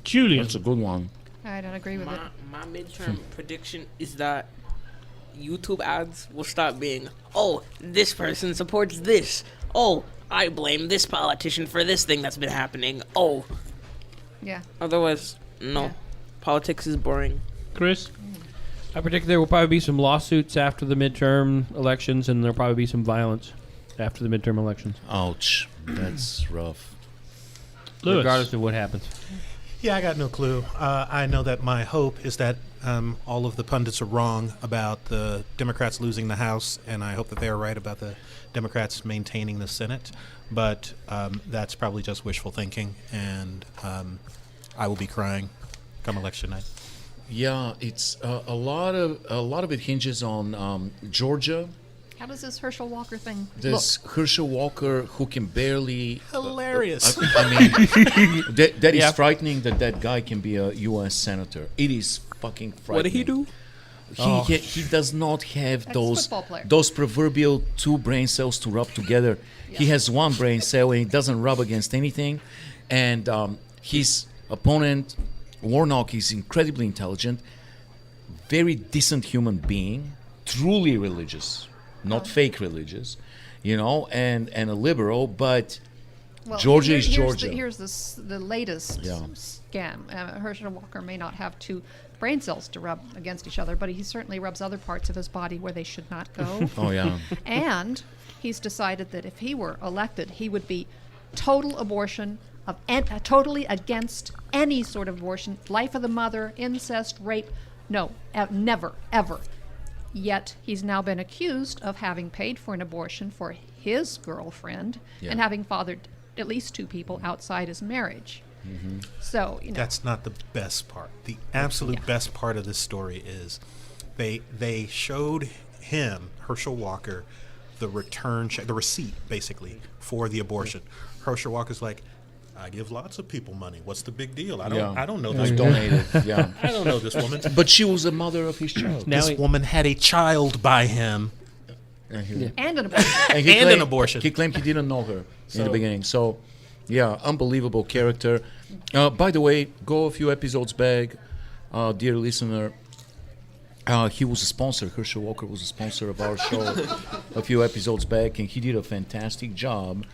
Speaker 1: Julian.
Speaker 2: That's a good one.
Speaker 3: I don't agree with it.
Speaker 6: My midterm prediction is that YouTube ads will stop being, oh, this person supports this. Oh, I blame this politician for this thing that's been happening. Oh.
Speaker 3: Yeah.
Speaker 6: Otherwise, no.
Speaker 3: Yeah.
Speaker 6: Politics is boring.
Speaker 1: Chris?
Speaker 5: I predict there will probably be some lawsuits after the midterm elections, and there'll probably be some violence after the midterm elections.
Speaker 2: Ouch. That's rough.
Speaker 1: Lewis.
Speaker 5: Regardless of what happens.
Speaker 4: Yeah, I got no clue. I know that my hope is that all of the pundits are wrong about the Democrats losing the House, and I hope that they are right about the Democrats maintaining the Senate. But that's probably just wishful thinking, and I will be crying come election night.
Speaker 2: Yeah, it's a lot of it hinges on Georgia.
Speaker 3: How does this Herschel Walker thing
Speaker 2: This
Speaker 3: look?
Speaker 2: Herschel Walker who can barely
Speaker 4: Hilarious.
Speaker 2: I mean, that is frightening that guy can be a U.S. senator. It is fucking frightening.
Speaker 5: What did he do?
Speaker 2: He does not have
Speaker 3: Ex-football player.
Speaker 2: those proverbial two brain cells to rub together. Yeah. He has one brain cell and it doesn't rub against anything. And his opponent, Warnock, is incredibly intelligent, very decent human being, truly religious, not fake religious, and a liberal, but
Speaker 3: Well,
Speaker 2: Georgia is
Speaker 3: here's
Speaker 2: Georgia.
Speaker 3: Here's the latest
Speaker 2: Yeah.
Speaker 3: scam. Herschel Walker may not have two brain cells to rub against each other, but he certainly rubs other parts of his body where they should not go.
Speaker 2: Oh yeah.
Speaker 3: And he's decided that if he were elected, he would be total abortion, totally against any sort of abortion, life of the mother, incest, rape. No, never, ever. Yet he's now been accused of having paid for an abortion for his girlfriend and having fathered at least two people outside his marriage.
Speaker 2: Mm-hmm.
Speaker 3: So,
Speaker 4: That's not the best part. The absolute best part of this story is they showed him, Herschel Walker, the return check, the receipt, basically, for the abortion. Herschel Walker's like, I give lots of people money. What's the big deal? I don't know this
Speaker 2: I
Speaker 4: woman.
Speaker 2: donated. Yeah.
Speaker 4: I don't know this woman.
Speaker 2: But she was the mother of his child.
Speaker 5: Now
Speaker 4: This woman had a child by him.
Speaker 3: and an abortion.
Speaker 2: And, he
Speaker 4: And an
Speaker 2: claimed-
Speaker 4: abortion.
Speaker 2: He claimed he didn't know her in
Speaker 4: So-
Speaker 2: the beginning. So, yeah, unbelievable character. By the way, go a few episodes back, dear listener. He was a sponsor. Herschel Walker was a sponsor of our show a few episodes back, and he did a fantastic job.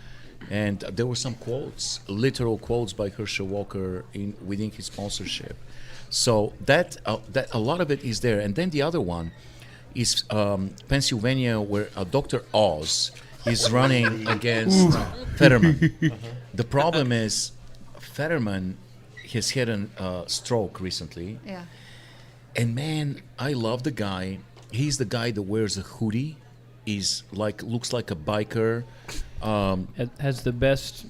Speaker 2: And there were some quotes, literal quotes by Herschel Walker within his sponsorship. So that a lot of it is there. And then the other one is Pennsylvania, where Dr. Oz is running against Fetterman. The problem is Fetterman has had a stroke recently.
Speaker 3: Yeah.
Speaker 2: And man, I love the guy. He's the guy that wears a hoodie. Looks like a biker.
Speaker 5: Has the best.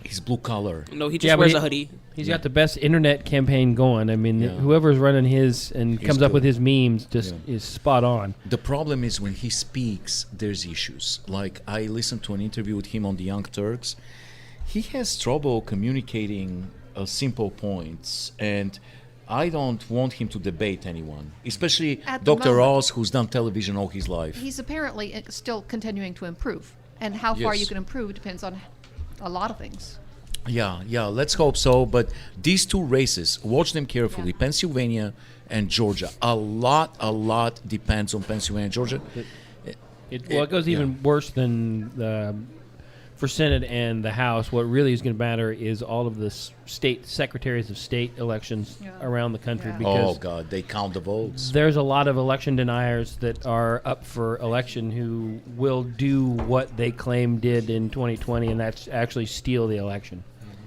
Speaker 2: He's blue collar.
Speaker 6: No, he
Speaker 5: Yeah,
Speaker 6: just
Speaker 5: but
Speaker 6: wears
Speaker 5: he-
Speaker 6: a hoodie.
Speaker 5: He's got the best internet campaign going. I mean,
Speaker 2: Yeah.
Speaker 5: whoever's running his and
Speaker 2: He's
Speaker 5: comes up
Speaker 2: good.
Speaker 5: with his memes just is spot on.
Speaker 2: The problem is when he speaks, there's issues. Like I listened to an interview with him on the Young Turks. He has trouble communicating simple points, and I don't want him to debate anyone, especially
Speaker 3: At the
Speaker 2: Dr.
Speaker 3: moment.
Speaker 2: Oz, who's done television all his life.
Speaker 3: He's apparently still continuing to improve. And how far
Speaker 2: Yes.
Speaker 3: you can improve depends on a lot of things.
Speaker 2: Yeah, let's hope so. But these two races, watch them carefully.
Speaker 3: Yeah.
Speaker 2: Pennsylvania and Georgia. A lot depends on Pennsylvania and Georgia.
Speaker 5: It goes even worse than for Senate and the House. What really is going to matter is all of the state secretaries of state elections around the country.
Speaker 3: Yeah.
Speaker 5: Because
Speaker 2: Oh, God, they count the votes.
Speaker 5: there's a lot of election deniers that are up for election who will do what they claim did in 2020, and that's actually steal the election.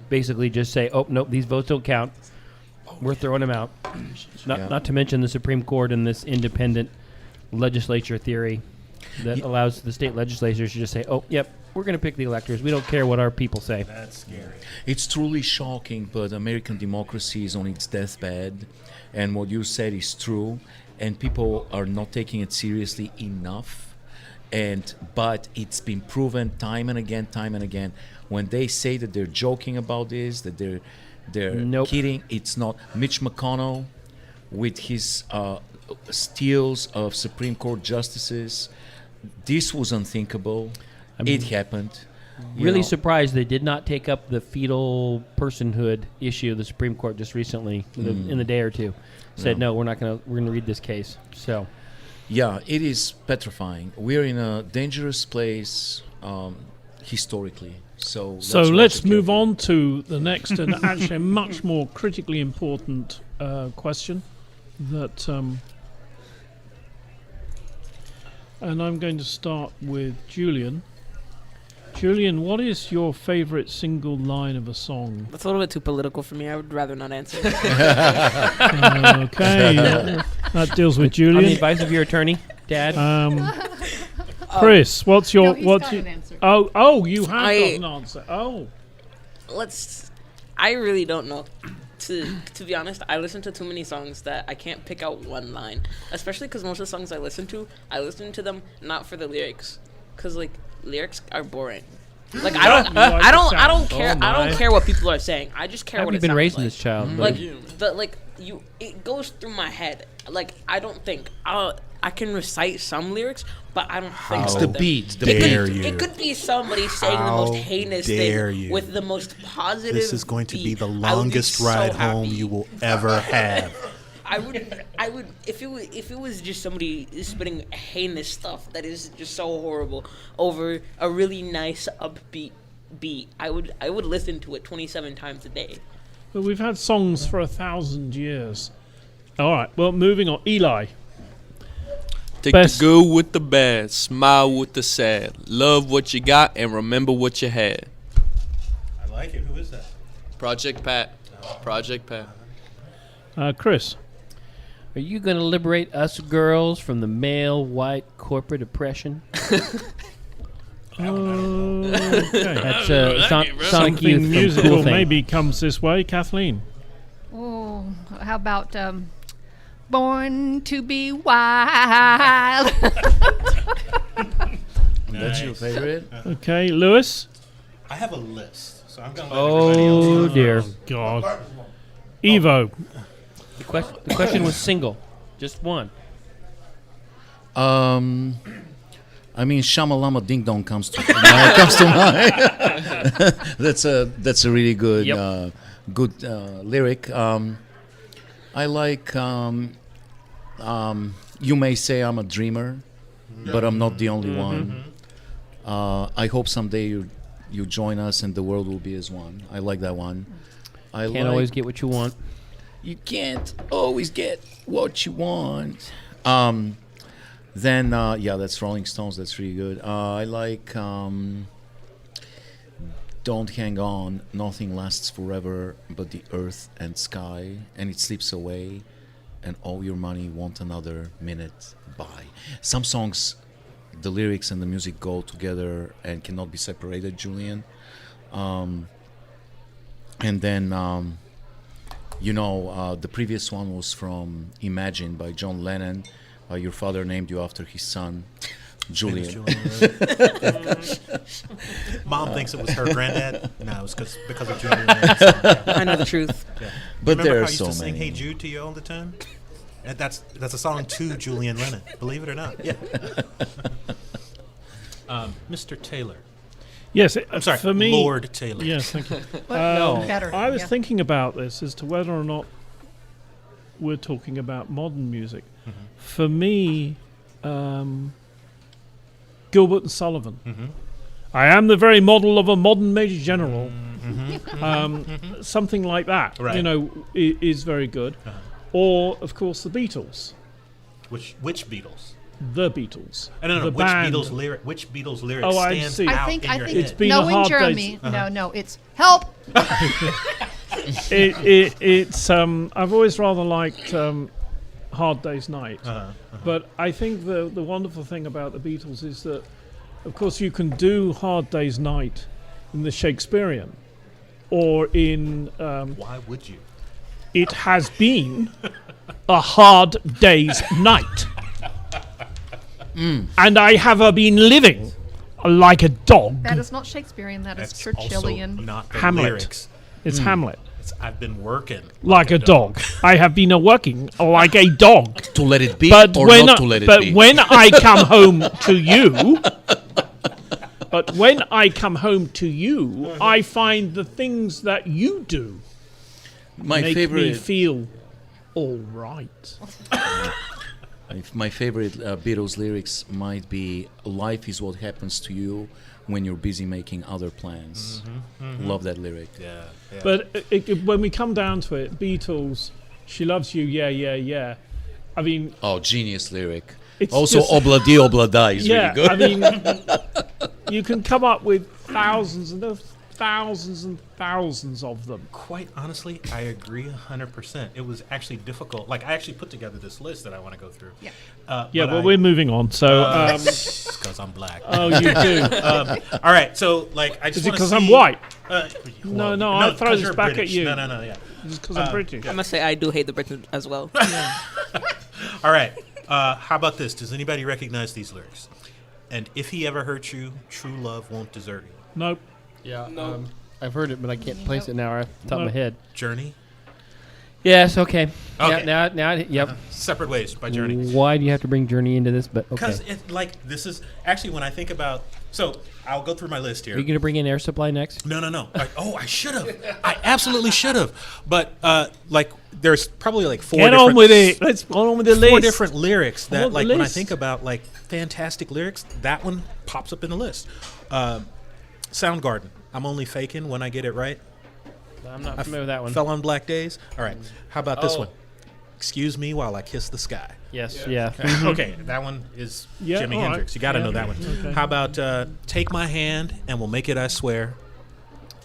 Speaker 5: Basically just say, oh, nope, these votes don't count. We're throwing them out.
Speaker 2: Yeah.
Speaker 5: Not to mention the Supreme Court and this independent legislature theory that allows the state legislatures to just say, oh, yep, we're going to pick the electors. We don't care what our people say.
Speaker 4: That's scary.
Speaker 2: It's truly shocking, but American democracy is on its deathbed, and what you said is true, and people are not taking it seriously enough. But it's been proven time and again, when they say that they're joking about this, that they're
Speaker 5: Nope.
Speaker 2: kidding, it's not. Mitch McConnell, with his steals of Supreme Court justices, this was unthinkable. It happened. You
Speaker 5: Really
Speaker 2: know.
Speaker 5: surprised they did not take up the fetal personhood issue of the Supreme Court just recently, in the day or two. Said, no, we're going to read this case. So,
Speaker 2: Yeah, it is petrifying. We're in a dangerous place historically. So
Speaker 1: So
Speaker 2: watch
Speaker 1: let's
Speaker 2: it
Speaker 1: move
Speaker 2: carefully.
Speaker 1: on to the next and actually a much more critically important question that and I'm going to start with Julian. Julian, what is your favorite single line of a song?
Speaker 6: That's a little bit too political for me. I would rather not answer.
Speaker 1: Okay, that deals with
Speaker 5: on the
Speaker 1: Julian.
Speaker 5: advice of your attorney, Dad.
Speaker 1: Chris, what's your
Speaker 3: No, he's
Speaker 1: what's
Speaker 3: got
Speaker 1: your,
Speaker 3: an answer.
Speaker 1: Oh, you have
Speaker 6: I-
Speaker 1: got an answer. Oh,
Speaker 6: I really don't know. To be honest, I listen to too many songs that I can't pick out one line. Especially because most of the songs I listen to them not for the lyrics, because like lyrics are boring. Like I don't,
Speaker 1: You like
Speaker 6: I don't,
Speaker 1: the
Speaker 6: I don't
Speaker 1: sound.
Speaker 6: care.
Speaker 1: Oh,
Speaker 6: I
Speaker 1: my.
Speaker 6: don't care what people are saying. I just care
Speaker 5: How
Speaker 6: what
Speaker 5: have you
Speaker 6: it
Speaker 5: been
Speaker 6: sounds
Speaker 5: raising
Speaker 6: like.
Speaker 5: this child?
Speaker 6: Like it goes through my head. Like I don't think I can recite some lyrics, but I don't think
Speaker 2: It's
Speaker 6: all
Speaker 2: the
Speaker 6: of them.
Speaker 2: beat. The
Speaker 4: dare
Speaker 2: beat.
Speaker 4: you.
Speaker 6: It could be somebody saying the
Speaker 4: How
Speaker 6: most heinous
Speaker 4: dare
Speaker 6: thing
Speaker 4: you.
Speaker 6: with the most positive.
Speaker 4: This is going to be
Speaker 6: beat.
Speaker 4: the
Speaker 6: I would be
Speaker 4: longest
Speaker 6: so
Speaker 4: ride home
Speaker 6: happy.
Speaker 4: you will ever have.
Speaker 6: I would if it was just somebody spitting heinous stuff that is just so horrible over a really nice upbeat beat, I would listen to it 27 times a day.
Speaker 1: But we've had songs for 1,000 years. All right. Well, moving on. Eli.
Speaker 7: Take
Speaker 1: Best-
Speaker 7: the good with the bad, smile with the sad, love what you got and remember what you had.
Speaker 4: I like it. Who is that?
Speaker 7: Project Pat. Project Pat.
Speaker 1: Chris.
Speaker 5: Are you going to liberate us girls from the male white corporate oppression?
Speaker 1: Okay.
Speaker 5: That's Sonic
Speaker 1: Something
Speaker 5: Youth from
Speaker 1: musical
Speaker 5: Cool Thing.
Speaker 1: maybe comes this way. Kathleen.
Speaker 3: Oh, how about Born to be Wild?
Speaker 2: That's your favorite?
Speaker 1: Okay. Lewis.
Speaker 4: I have a list, so I'm going to let everybody else
Speaker 5: Oh
Speaker 4: go.
Speaker 5: dear.
Speaker 1: God. Evo.
Speaker 5: The question was single, just one.
Speaker 2: I mean, Shamalama Ding Dong comes to mind. That's a really good
Speaker 5: Yep.
Speaker 2: good lyric. I like You May Say I'm a Dreamer, but I'm not the only one. I hope someday you join us and the world will be as one. I like that one.
Speaker 5: Can't always get what you want.
Speaker 2: You can't always get what you want. Then, that's Rolling Stones. That's really good. I like Don't Hang On. Nothing lasts forever but the earth and sky, and it slips away, and all your money won't another minute buy. Some songs, the lyrics and the music go together and cannot be separated, Julian. And then, the previous one was from Imagine by John Lennon. Your father named you after his son, Julian.
Speaker 4: Mom thinks it was her granddad. No, it was because of Julian. Yeah.
Speaker 6: I know the truth.
Speaker 2: But
Speaker 4: Remember
Speaker 2: there
Speaker 4: how
Speaker 2: are
Speaker 4: I used
Speaker 2: so
Speaker 4: to sing
Speaker 2: many.
Speaker 4: "Hey Jude" to you all the time? And that's a song to Julian Lennon. Believe it or not. Yeah. Mr. Taylor.
Speaker 1: Yes.
Speaker 4: I'm sorry,
Speaker 1: For me.
Speaker 4: Lord Taylor.
Speaker 1: Yes. Thank you.
Speaker 3: No. Better.
Speaker 1: I was
Speaker 3: yeah.
Speaker 1: thinking about this as to whether or not we're talking about modern music. For me, Gilbert and Sullivan. I am the very model of a modern major general. Something like that,
Speaker 4: Right.
Speaker 1: is very good. Or, of course, the Beatles.
Speaker 4: Which Beatles?
Speaker 1: The Beatles.
Speaker 4: I don't know.
Speaker 1: The
Speaker 4: Which
Speaker 1: band.
Speaker 4: Which Beatles lyric
Speaker 1: Oh, I
Speaker 4: stands
Speaker 1: see.
Speaker 4: out
Speaker 3: I think
Speaker 4: in your
Speaker 1: It's
Speaker 4: head?
Speaker 1: been
Speaker 3: no
Speaker 1: a
Speaker 3: in
Speaker 1: hard
Speaker 3: Jeremy.
Speaker 1: day.
Speaker 3: No, it's help.
Speaker 1: It's I've always rather liked Hard Day's Night. But I think the wonderful thing about the Beatles is that, of course, you can do Hard Day's Night in the Shakespearean, or in
Speaker 4: Why would you?
Speaker 1: It Has Been a Hard Day's Night. And I have been living like a dog.
Speaker 3: That is not Shakespearean. That is
Speaker 4: That's
Speaker 3: Churchillian.
Speaker 4: also not the
Speaker 1: Hamlet.
Speaker 4: lyrics.
Speaker 1: It's Hamlet.
Speaker 4: I've been working
Speaker 1: Like a dog. I have been working like a dog.
Speaker 2: To let it be
Speaker 1: But
Speaker 2: or
Speaker 1: when
Speaker 2: not to let it
Speaker 1: but
Speaker 2: be.
Speaker 1: when I come home to you, I find the things that you do
Speaker 2: my
Speaker 1: make me
Speaker 2: favorite
Speaker 1: feel all right.
Speaker 2: My favorite Beatles lyrics might be "Life is what happens to you when you're busy making other plans." Love that lyric.
Speaker 4: Yeah.
Speaker 1: But when we come down to it, Beatles, "She Loves You," yeah, yeah, yeah. I mean,
Speaker 2: Oh, genius lyric.
Speaker 1: It's
Speaker 2: Also,
Speaker 1: just-
Speaker 2: "Obla di Obla da" is
Speaker 1: yeah.
Speaker 2: really good.
Speaker 1: I mean, you can come up with thousands and thousands of them.
Speaker 4: Quite honestly, I agree 100%. It was actually difficult. Like, I actually put together this list that I want to go through.
Speaker 3: Yeah.
Speaker 1: Yeah, but we're moving on. So,
Speaker 4: because I'm black.
Speaker 1: oh, you do.
Speaker 4: All right, so like I just
Speaker 1: Is it
Speaker 4: wanna
Speaker 1: because I'm
Speaker 4: see-
Speaker 1: white?
Speaker 4: well,
Speaker 1: no, I throw
Speaker 4: 'cause
Speaker 1: this
Speaker 4: you're
Speaker 1: back at
Speaker 4: British.
Speaker 1: you.
Speaker 4: No, yeah.
Speaker 1: Just because I'm British.
Speaker 6: I must say, I do hate the Brits as well.
Speaker 4: All right, how about this? Does anybody recognize these lyrics? And if he ever hurts you, true love won't desert you.
Speaker 1: Nope.
Speaker 5: Yeah. I've heard it, but I can't place it now off the top of my head.
Speaker 4: Journey,
Speaker 5: Yes. Okay.
Speaker 4: Okay.
Speaker 5: Now. Yep.
Speaker 4: Separate Ways by Journey.
Speaker 5: Why do you have to bring Journey into this? But okay.
Speaker 4: Because this is actually when I think about. So I'll go through my list here.
Speaker 5: Are you going to bring in Air Supply next?
Speaker 4: No. I should have. I absolutely should have. But there's probably like four.
Speaker 1: Get on with it. Let's go on with the list.
Speaker 4: Four different lyrics
Speaker 1: I
Speaker 4: that,
Speaker 1: want the
Speaker 4: like, when I
Speaker 1: list.
Speaker 4: think about like fantastic lyrics, that one pops up in the list. Soundgarden, I'm only faking when I get it right.
Speaker 5: I'm not familiar with that one.
Speaker 4: Fell on black days. All right. How about this
Speaker 5: Oh.
Speaker 4: one? Excuse me while I kiss the sky.
Speaker 5: Yes, yeah.
Speaker 4: Okay, that one is
Speaker 1: Yeah,
Speaker 4: Jimi
Speaker 1: all right.
Speaker 4: Hendrix. You got to
Speaker 1: Yeah.
Speaker 4: know that one.
Speaker 1: Okay.
Speaker 4: How about Take My Hand and We'll Make It, I Swear.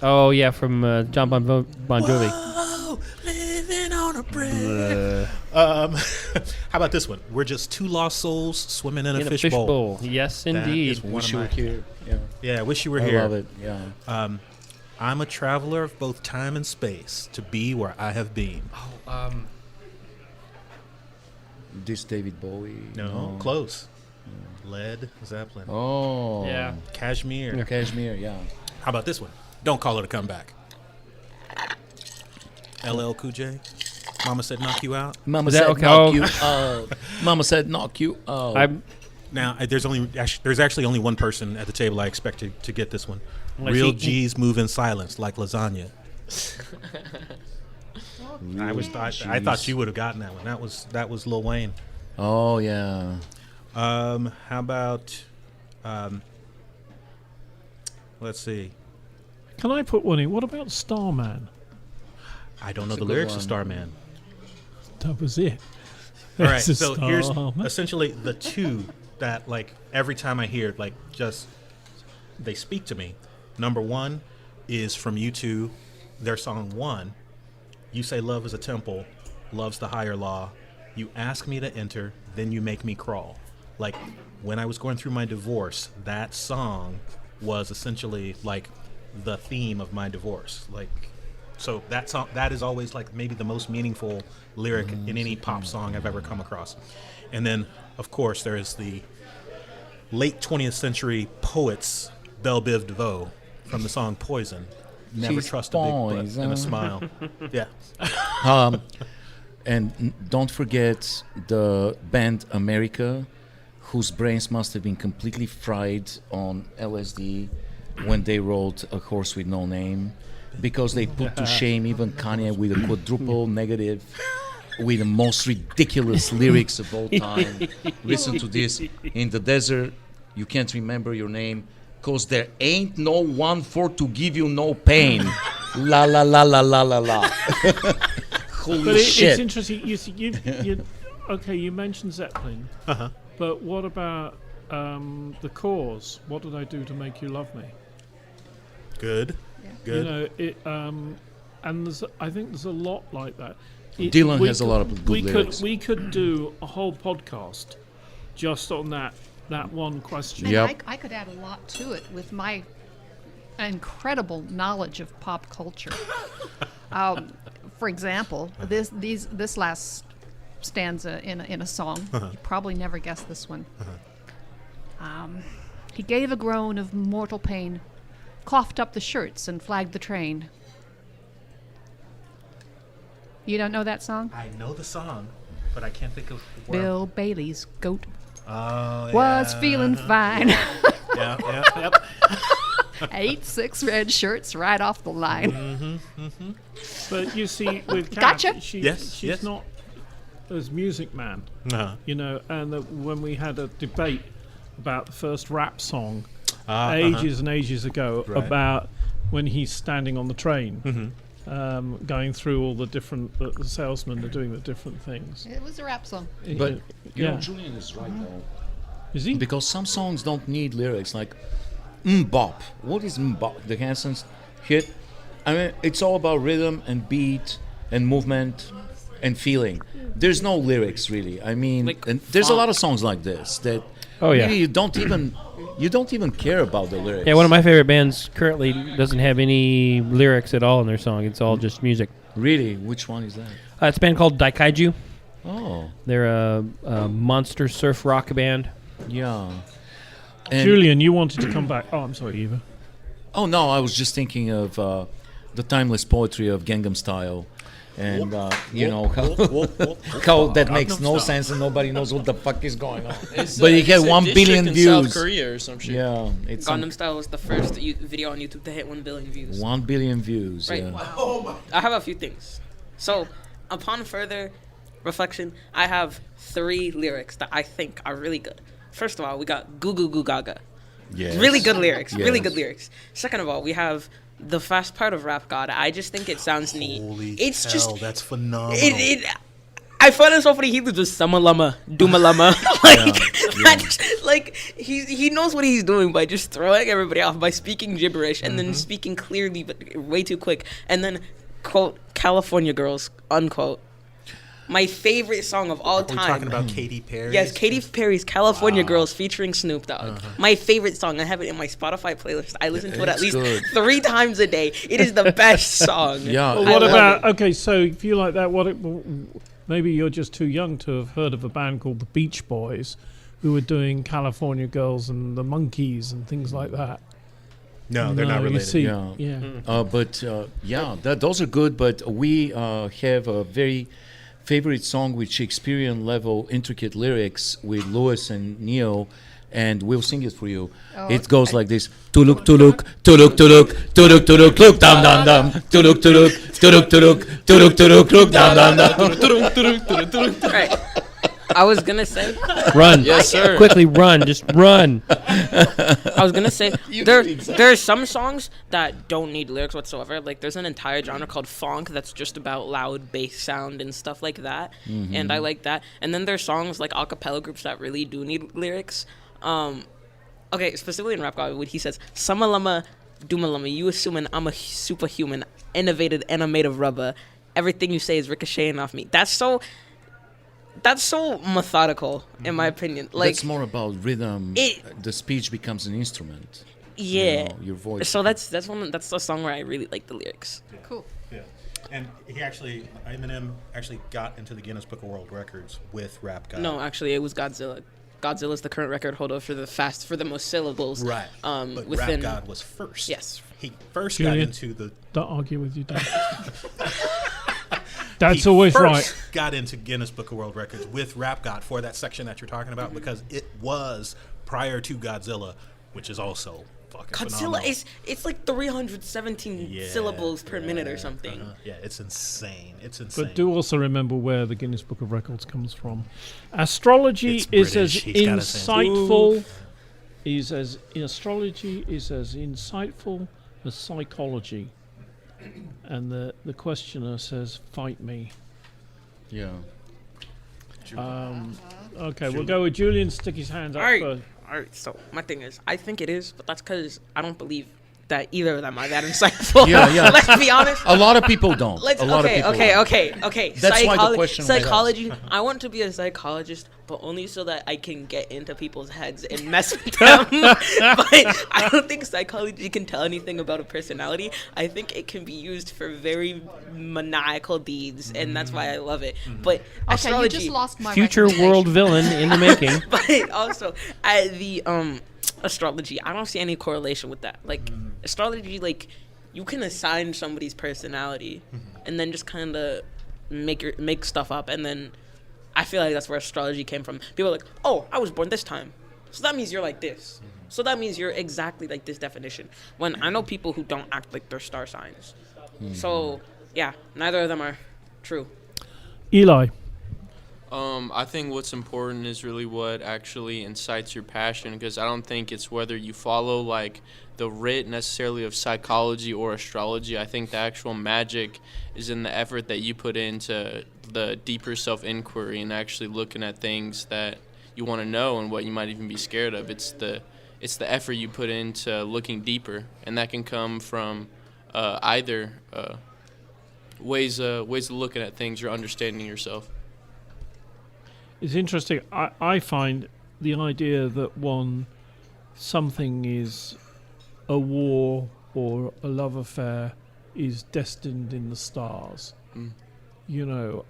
Speaker 5: Oh, yeah, from John Bon Jovi.
Speaker 4: Oh, living on a prayer. How about this one? We're just two lost souls swimming in a fishbowl.
Speaker 5: Yes,
Speaker 4: That
Speaker 5: indeed.
Speaker 4: is one
Speaker 2: Wish
Speaker 4: of
Speaker 2: you
Speaker 4: my-
Speaker 2: were here. Yeah.
Speaker 4: Yeah, I wish you were
Speaker 2: I
Speaker 4: here.
Speaker 2: love it. Yeah.
Speaker 4: I'm a traveler of both time and space to be where I have been.
Speaker 2: This David Bowie.
Speaker 4: No, close. Led Zeppelin.
Speaker 2: Oh.
Speaker 5: Yeah.
Speaker 4: Kashmir.
Speaker 2: Kashmir. Yeah.
Speaker 4: How about this one? Don't call it a comeback. LL Cool J. Mama said knock you out.
Speaker 2: Mama
Speaker 5: Is that
Speaker 2: said
Speaker 5: okay?
Speaker 2: knock
Speaker 5: Oh.
Speaker 2: you out. Mama said knock you out.
Speaker 5: I'm
Speaker 4: Now, there's actually only one person at the table I expect to get this one.
Speaker 5: Unless
Speaker 4: Real
Speaker 5: he-
Speaker 4: G's move in silence like lasagna. I thought you would have gotten that one. That was Lil Wayne.
Speaker 2: Oh yeah.
Speaker 4: How about let's see.
Speaker 1: Can I put one in? What about Starman?
Speaker 4: I don't know
Speaker 2: That's
Speaker 4: the
Speaker 2: a good
Speaker 4: lyrics
Speaker 2: one.
Speaker 4: of Starman.
Speaker 1: That was it.
Speaker 4: All right,
Speaker 1: It's a
Speaker 4: so here's
Speaker 1: Starman.
Speaker 4: essentially the two that like every time I hear it, like just they speak to me. Number one is from U2, their song One. You say love is a temple, love's the higher law. You ask me to enter, then you make me crawl. Like when I was going through my divorce, that song was essentially like the theme of my divorce. Like so that song that is always like maybe the most meaningful lyric in any pop song I've ever come across. And then of course there is the late 20th century poets Belle Biv DeVoe from the song Poison. Never
Speaker 2: She's
Speaker 4: trust a big butt
Speaker 2: poison.
Speaker 4: and a smile. Yeah.
Speaker 2: And don't forget the band America, whose brains must have been completely fried on LSD when they wrote A Horse with No Name, because they put to shame even Kanye with a quadruple negative, with the most ridiculous lyrics of all time. Listen to this. In the desert, you can't remember your name, cause there ain't no one for to give you no pain. La la la la la la la. Holy
Speaker 1: But it's
Speaker 2: shit.
Speaker 1: interesting. You see, okay, you mentioned Zeppelin, but what about the Cause? What did I do to make you love me?
Speaker 4: Good. Good.
Speaker 1: You know, and I think there's a lot like that.
Speaker 2: Dylan
Speaker 1: we
Speaker 2: has a
Speaker 1: could-
Speaker 2: lot of good lyrics.
Speaker 1: We could do a whole podcast just on that one question.
Speaker 3: And
Speaker 2: Yep.
Speaker 3: I could add a lot to it with my incredible knowledge of pop culture. For example, this last stanza in a song, you probably never guessed this one. He gave a groan of mortal pain, coughed up the shirts and flagged the train. You don't know that song?
Speaker 4: I know the song, but I can't think of where.
Speaker 3: Bill Bailey's goat
Speaker 4: Oh,
Speaker 3: was
Speaker 4: yeah.
Speaker 3: feeling fine.
Speaker 4: Yeah, yep.
Speaker 3: 8-6 red shirts right off the line.
Speaker 1: But you see, with Kat,
Speaker 3: Gotcha.
Speaker 1: she's
Speaker 4: Yes.
Speaker 1: not as Music Man,
Speaker 4: Uh-huh.
Speaker 1: you know. And when we had a debate about the first rap song
Speaker 4: Uh-huh.
Speaker 1: ages and ages ago,
Speaker 4: Right.
Speaker 1: about when he's standing on the train, going through all the different the salesmen are doing the different things.
Speaker 3: It was a rap song.
Speaker 2: But you know,
Speaker 1: yeah,
Speaker 2: Julian is right though.
Speaker 1: is he?
Speaker 2: Because some songs don't need lyrics, like Mbop. What is Mbop? The Hansons hit. I mean, it's all about rhythm and beat and movement and feeling. There's no lyrics really. I mean,
Speaker 6: Like
Speaker 2: and there's a lot
Speaker 6: funk.
Speaker 2: of songs like this that
Speaker 5: Oh, yeah.
Speaker 2: really you don't even care about the lyrics.
Speaker 5: Yeah, one of my favorite bands currently doesn't have any lyrics at all in their song. It's all just music.
Speaker 2: Really, which one is that?
Speaker 5: It's a band called Daikaiju.
Speaker 2: Oh,
Speaker 5: They're a monster surf rock band.
Speaker 2: yeah. And,
Speaker 1: Julian, you wanted to come back. Oh, I'm sorry, Eva.
Speaker 2: oh no, I was just thinking of the timeless poetry of Gangnam Style. And you know how that makes no sense and nobody knows what the fuck is going on. But it had 1 billion
Speaker 7: in
Speaker 2: views.
Speaker 7: South Korea or some shit.
Speaker 2: Yeah, it's
Speaker 6: Gangnam Style was the first video on YouTube to hit 1 billion views.
Speaker 2: 1 billion views.
Speaker 6: Right.
Speaker 2: Yeah.
Speaker 6: I have a few things. So, upon further reflection, I have 3 lyrics that I think are really good. First of all, we got Goo Goo Goo Gaga.
Speaker 2: Yes.
Speaker 6: Really good lyrics. Really
Speaker 2: Yes.
Speaker 6: good lyrics. Second of all, we have the fast part of Rap God. I just think it sounds neat.
Speaker 4: Holy
Speaker 6: It's
Speaker 4: hell,
Speaker 6: just
Speaker 4: that's phenomenal.
Speaker 6: I find it so funny. He was just Sama Lama, Duma Lama. Like, I just, like he knows what he's doing by just throwing everybody off by speaking gibberish and then speaking clearly but way too quick. And then, quote, California Girls, unquote. My favorite song of all time.
Speaker 4: We're talking about Katy Perry.
Speaker 6: Yes, Katy Perry's California Girls featuring Snoop Dogg. My favorite song. I have it in my Spotify playlist. I listen to it at
Speaker 2: It's
Speaker 6: least
Speaker 2: good.
Speaker 6: 3 times a day. It is the best song.
Speaker 2: Yeah.
Speaker 1: Well,
Speaker 6: I
Speaker 1: what
Speaker 6: love
Speaker 1: about
Speaker 6: it.
Speaker 1: okay? So if you like that, maybe you're just too young to have heard of a band called the Beach Boys, who were doing California Girls and the Monkees and things like that.
Speaker 4: No, they're not
Speaker 1: you
Speaker 4: related.
Speaker 1: see,
Speaker 2: Yeah. Those are good. But we have a very favorite song with Shakespearean level intricate lyrics with Lewis and Neil, and we'll sing it for you. It goes like this: tuluk tuluk tuluk tuluk tuluk tuluk look dum dum dum tuluk tuluk tuluk tuluk tuluk tuluk look dum dum dum.
Speaker 6: Right. I was gonna say.
Speaker 5: Run.
Speaker 7: Yes, sir.
Speaker 5: Quickly run. Just run.
Speaker 6: I was gonna say there's some songs that don't need lyrics whatsoever. Like there's an entire genre called funk that's just about loud bass sound and stuff like that, and I like that. And then there's songs like a cappella groups that really do need lyrics. Okay, specifically in Rap God, when he says "Sama lama, duma lama," you assuming I'm a superhuman, innovated and I'm made of rubber. Everything you say is ricocheting off me. That's so methodical, in my opinion. Like
Speaker 2: That's more about rhythm. The speech becomes an instrument.
Speaker 6: yeah.
Speaker 2: You know, your voice.
Speaker 6: So that's the song where I really like the lyrics.
Speaker 3: Cool.
Speaker 4: Yeah. And Eminem actually got into the Guinness Book of World Records with Rap God.
Speaker 6: No, actually, it was Godzilla. Godzilla's the current record holder for the most syllables.
Speaker 4: Right. But
Speaker 6: within
Speaker 4: Rap God was first.
Speaker 6: Yes.
Speaker 4: He first
Speaker 1: Julian?
Speaker 4: got into the...
Speaker 1: Don't argue with you, Dad. That's
Speaker 4: he
Speaker 1: always
Speaker 4: first
Speaker 1: right.
Speaker 4: got into Guinness Book of World Records with Rap God for that section that you're talking about because it was prior to Godzilla, which is also fucking
Speaker 6: Godzilla
Speaker 4: phenomenal.
Speaker 6: it's like 317
Speaker 4: Yeah,
Speaker 6: syllables per minute or something.
Speaker 4: Yeah, it's insane. It's insane.
Speaker 1: But do also remember where the Guinness Book of Records comes from. Astrology
Speaker 4: It's
Speaker 1: is
Speaker 4: British.
Speaker 1: as
Speaker 4: He's got a sense.
Speaker 1: insightful astrology is as insightful as psychology. And the questioner says, "Fight me."
Speaker 2: Yeah.
Speaker 1: Okay, we'll go with Julian. Stick his hands up
Speaker 6: All right.
Speaker 1: first.
Speaker 6: All right. So my thing is, I think it is, but that's because I don't believe that either of them are that insightful.
Speaker 2: Yeah.
Speaker 6: Let's be honest.
Speaker 2: A lot of people don't.
Speaker 6: Let's,
Speaker 2: a lot
Speaker 6: okay,
Speaker 2: of people
Speaker 6: okay.
Speaker 2: don't. That's why the question was asked.
Speaker 6: Psychology. I want to be a psychologist, but only so that I can get into people's heads and mess with them. But I don't think psychology can tell anything about a personality. I think it can be used for very maniacal deeds, and that's why I love it. But
Speaker 3: Okay,
Speaker 6: astrology,
Speaker 3: you just lost my
Speaker 5: Future
Speaker 3: recommendation.
Speaker 5: world villain in the making.
Speaker 6: but also the astrology, I don't see any correlation with that. Like astrology, like you can assign somebody's personality and then just kind of make stuff up, and then I feel like that's where astrology came from. People are like, oh, I was born this time, so that means you're like this, so that means you're exactly like this definition, when I know people who don't act like their star signs. So yeah, neither of them are true.
Speaker 1: Eli.
Speaker 7: I think what's important is really what actually incites your passion, because I don't think it's whether you follow like the writ necessarily of psychology or astrology. I think the actual magic is in the effort that you put into the deeper self-inquiry and actually looking at things that you want to know and what you might even be scared of. It's the effort you put into looking deeper, and that can come from either ways of looking at things or understanding yourself.
Speaker 1: It's interesting. I find the idea that something is a war or a love affair is destined in the stars. You know,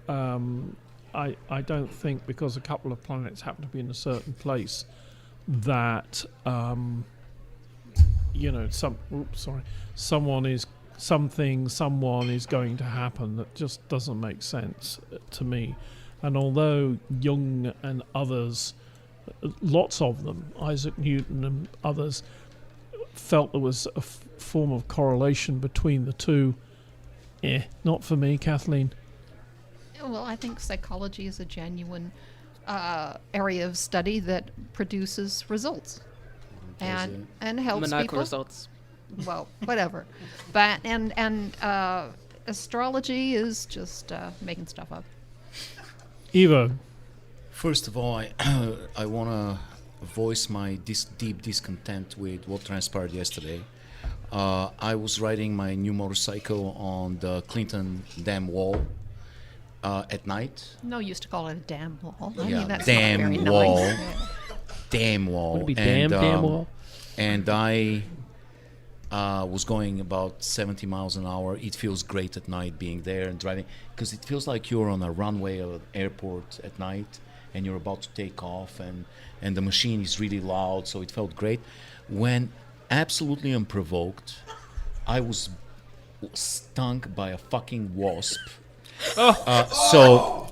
Speaker 1: I don't think because a couple of planets happen to be in a certain place that someone is going to happen. That just doesn't make sense to me. And although Jung and others, lots of them, Isaac Newton and others, felt there was a form of correlation between the two, not for me, Kathleen.
Speaker 3: Well, I think psychology is a genuine area of study that produces results. and helps
Speaker 6: Maniacal
Speaker 3: people.
Speaker 6: results.
Speaker 3: Well, whatever. But and astrology is just making stuff up.
Speaker 1: Evo.
Speaker 2: First of all, I want to voice my deep discontent with what transpired yesterday. I was riding my new motorcycle on the Clinton Dam wall at night.
Speaker 3: No use to call it a damn wall. I
Speaker 2: Yeah,
Speaker 3: mean, that's
Speaker 2: damn
Speaker 3: not very
Speaker 2: wall.
Speaker 3: nice.
Speaker 2: Damn wall.
Speaker 5: Would it be damn wall?
Speaker 2: And I was going about 70 miles an hour. It feels great at night being there and driving because it feels like you're on a runway of an airport at night and you're about to take off and the machine is really loud, so it felt great. When absolutely unprovoked, I was stung by a fucking wasp. So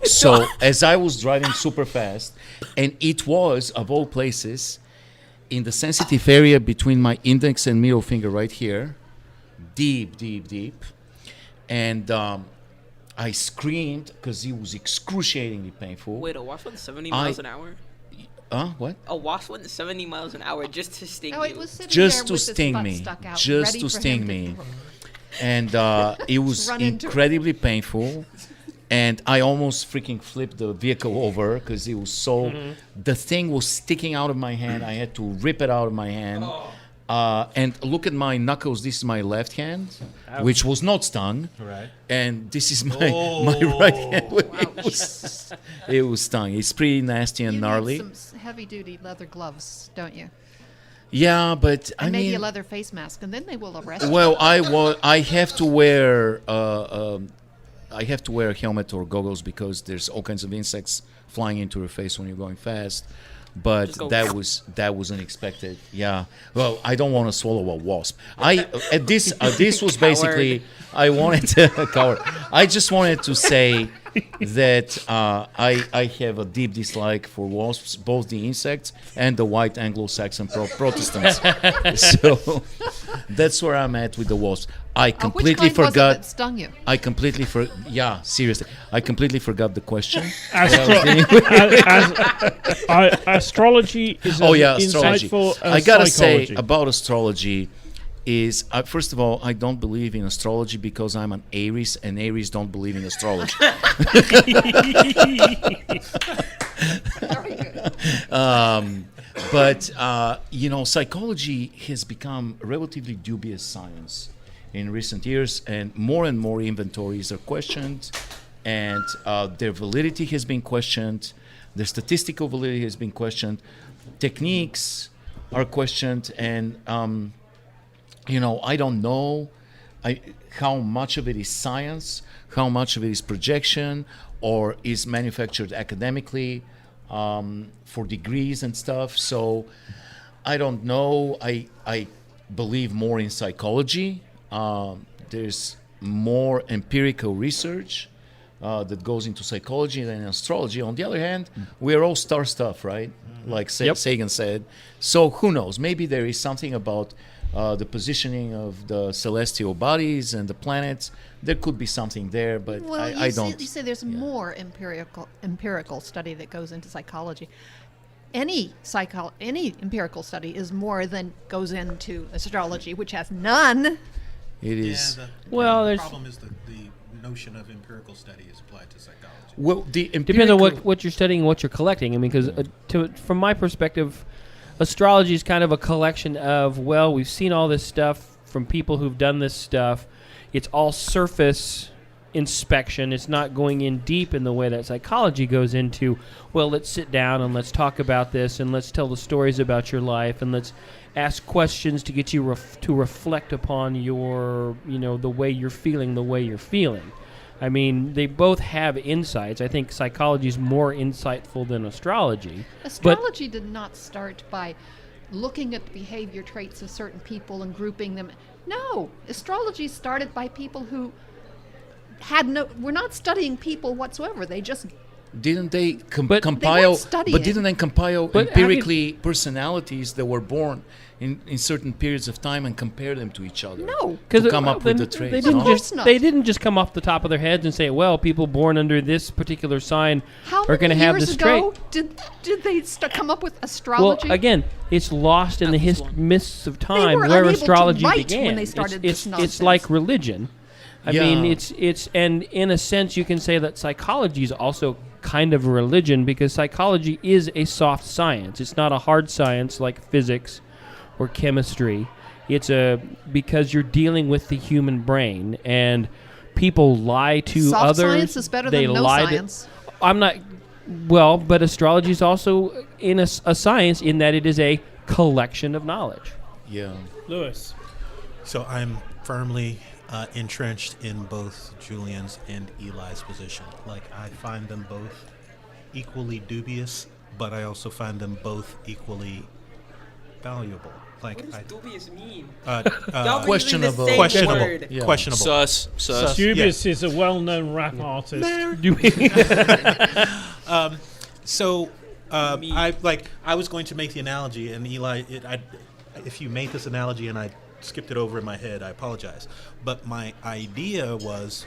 Speaker 2: as I was driving super fast, and it was, of all places, in the sensitive area between my index and middle finger right here, deep, and I screamed because it was excruciatingly painful.
Speaker 6: Wait, a wasp went 70 miles an hour?
Speaker 2: What?
Speaker 6: A wasp went 70 miles an hour just to sting
Speaker 3: No,
Speaker 6: you.
Speaker 3: it was sitting
Speaker 2: Just
Speaker 3: there
Speaker 2: to
Speaker 3: with its
Speaker 2: sting
Speaker 3: butt
Speaker 2: me.
Speaker 3: stuck out,
Speaker 2: Just
Speaker 3: ready
Speaker 2: to
Speaker 3: for
Speaker 2: sting
Speaker 3: him
Speaker 2: me. And it was
Speaker 3: Run into it.
Speaker 2: incredibly painful. And I almost freaking flipped the vehicle over because it was so. The thing was sticking out of my hand. I had to rip it out of my hand. And look at my knuckles. This is my left hand, which was not stung.
Speaker 4: Right.
Speaker 2: And this is my right hand. It was stung. It's pretty nasty and
Speaker 3: You
Speaker 2: gnarly.
Speaker 3: need some heavy-duty leather gloves, don't you?
Speaker 2: Yeah, but I
Speaker 3: And maybe
Speaker 2: mean,
Speaker 3: a leather face mask, and then they will arrest you.
Speaker 2: well, I have to wear I have to wear a helmet or goggles because there's all kinds of insects flying into your face when you're going fast. But
Speaker 6: Just go
Speaker 2: that was unexpected. Yeah. Well, I don't want to swallow a wasp. This was basically I wanted to coward. I just wanted to say that I have a deep dislike for wasps, both the insects and the white Anglo-Saxon Protestants. So that's where I'm at with the wasps. I completely
Speaker 3: Which kind was it
Speaker 2: forgot.
Speaker 3: that stung you?
Speaker 2: I completely seriously. I completely forgot the question.
Speaker 1: Astrology is
Speaker 2: Oh
Speaker 1: as
Speaker 2: yeah, astrology.
Speaker 1: insightful as
Speaker 2: I gotta
Speaker 1: psychology.
Speaker 2: say about astrology is first of all, I don't believe in astrology because I'm an Aries, and Aries don't believe in astrology.
Speaker 3: Very good.
Speaker 2: But psychology has become a relatively dubious science in recent years, and more inventories are questioned, and their validity has been questioned, their statistical validity has been questioned, techniques are questioned, and I don't know how much of it is science, how much of it is projection, or is manufactured academically for degrees and stuff. So I don't know. I believe more in psychology. There's more empirical research that goes into psychology than in astrology. On the other hand, we're all star stuff, right? Like Sagan said. So who knows? Maybe there is something about the positioning of the celestial bodies and the planets. There could be something there, but
Speaker 3: Well,
Speaker 2: I don't.
Speaker 3: You say there's more empirical study that goes into psychology. Any empirical study is more than goes into astrology, which has none.
Speaker 2: It is.
Speaker 5: Well,
Speaker 4: the problem is the notion of empirical study is applied to psychology.
Speaker 2: Well, the
Speaker 5: Depends on what you're studying and what you're collecting. I mean, because from my perspective, astrology is kind of a collection of, well, we've seen all this stuff from people who've done this stuff. It's all surface inspection. It's not going in deep in the way that psychology goes into, well, let's sit down and let's talk about this and let's tell the stories about your life and let's ask questions to get you to reflect upon your, the way you're feeling. I mean, they both have insights. I think psychology is more insightful than astrology.
Speaker 3: Astrology did not start by looking at the behavior traits of certain people and grouping them. No, astrology started by people who were not studying people whatsoever. They just
Speaker 2: Didn't they
Speaker 5: But-
Speaker 2: compile?
Speaker 3: studying.
Speaker 2: But didn't they compile
Speaker 5: But
Speaker 2: empirically personalities that were born in certain periods of time and compare them to each other?
Speaker 3: No.
Speaker 2: To come up with the
Speaker 5: They
Speaker 2: traits.
Speaker 5: didn't
Speaker 2: No?
Speaker 5: just
Speaker 3: not.
Speaker 5: they didn't just come off the top of their heads and say, well, people born under this particular sign
Speaker 3: How
Speaker 5: are going to
Speaker 3: many
Speaker 5: have
Speaker 3: years
Speaker 5: this trait.
Speaker 3: ago did they come up with
Speaker 5: Well,
Speaker 3: astrology?
Speaker 5: again, it's lost in the mists of time
Speaker 3: were
Speaker 5: where
Speaker 3: unable to
Speaker 5: astrology
Speaker 3: write
Speaker 5: began.
Speaker 3: when they started
Speaker 5: it's,
Speaker 3: this
Speaker 5: it's
Speaker 3: nonsense.
Speaker 5: like religion. I mean,
Speaker 2: Yeah.
Speaker 5: it's and in a sense you can say that psychology is also kind of a religion because psychology is a soft science. It's not a hard science like physics or chemistry. It's because you're dealing with the human brain and people lie to
Speaker 3: Soft
Speaker 5: others.
Speaker 3: science is better
Speaker 5: they
Speaker 3: than no
Speaker 5: lie
Speaker 3: science.
Speaker 5: I'm not. Well, but astrology is also in a science in that it is a collection of knowledge.
Speaker 2: Yeah.
Speaker 1: Lewis.
Speaker 4: So I'm firmly entrenched in both Julian's and Eli's position. Like, I find them both equally dubious, but I also find them both equally valuable. Like,
Speaker 6: dubious mean?
Speaker 2: Questionable.
Speaker 4: questionable.
Speaker 6: word.
Speaker 2: Yeah.
Speaker 4: Questionable.
Speaker 7: Sus.
Speaker 1: Dubious is a well-known rap artist.
Speaker 4: So I was going to make the analogy, and Eli, if you made this analogy and I skipped it over in my head, I apologize. But my idea was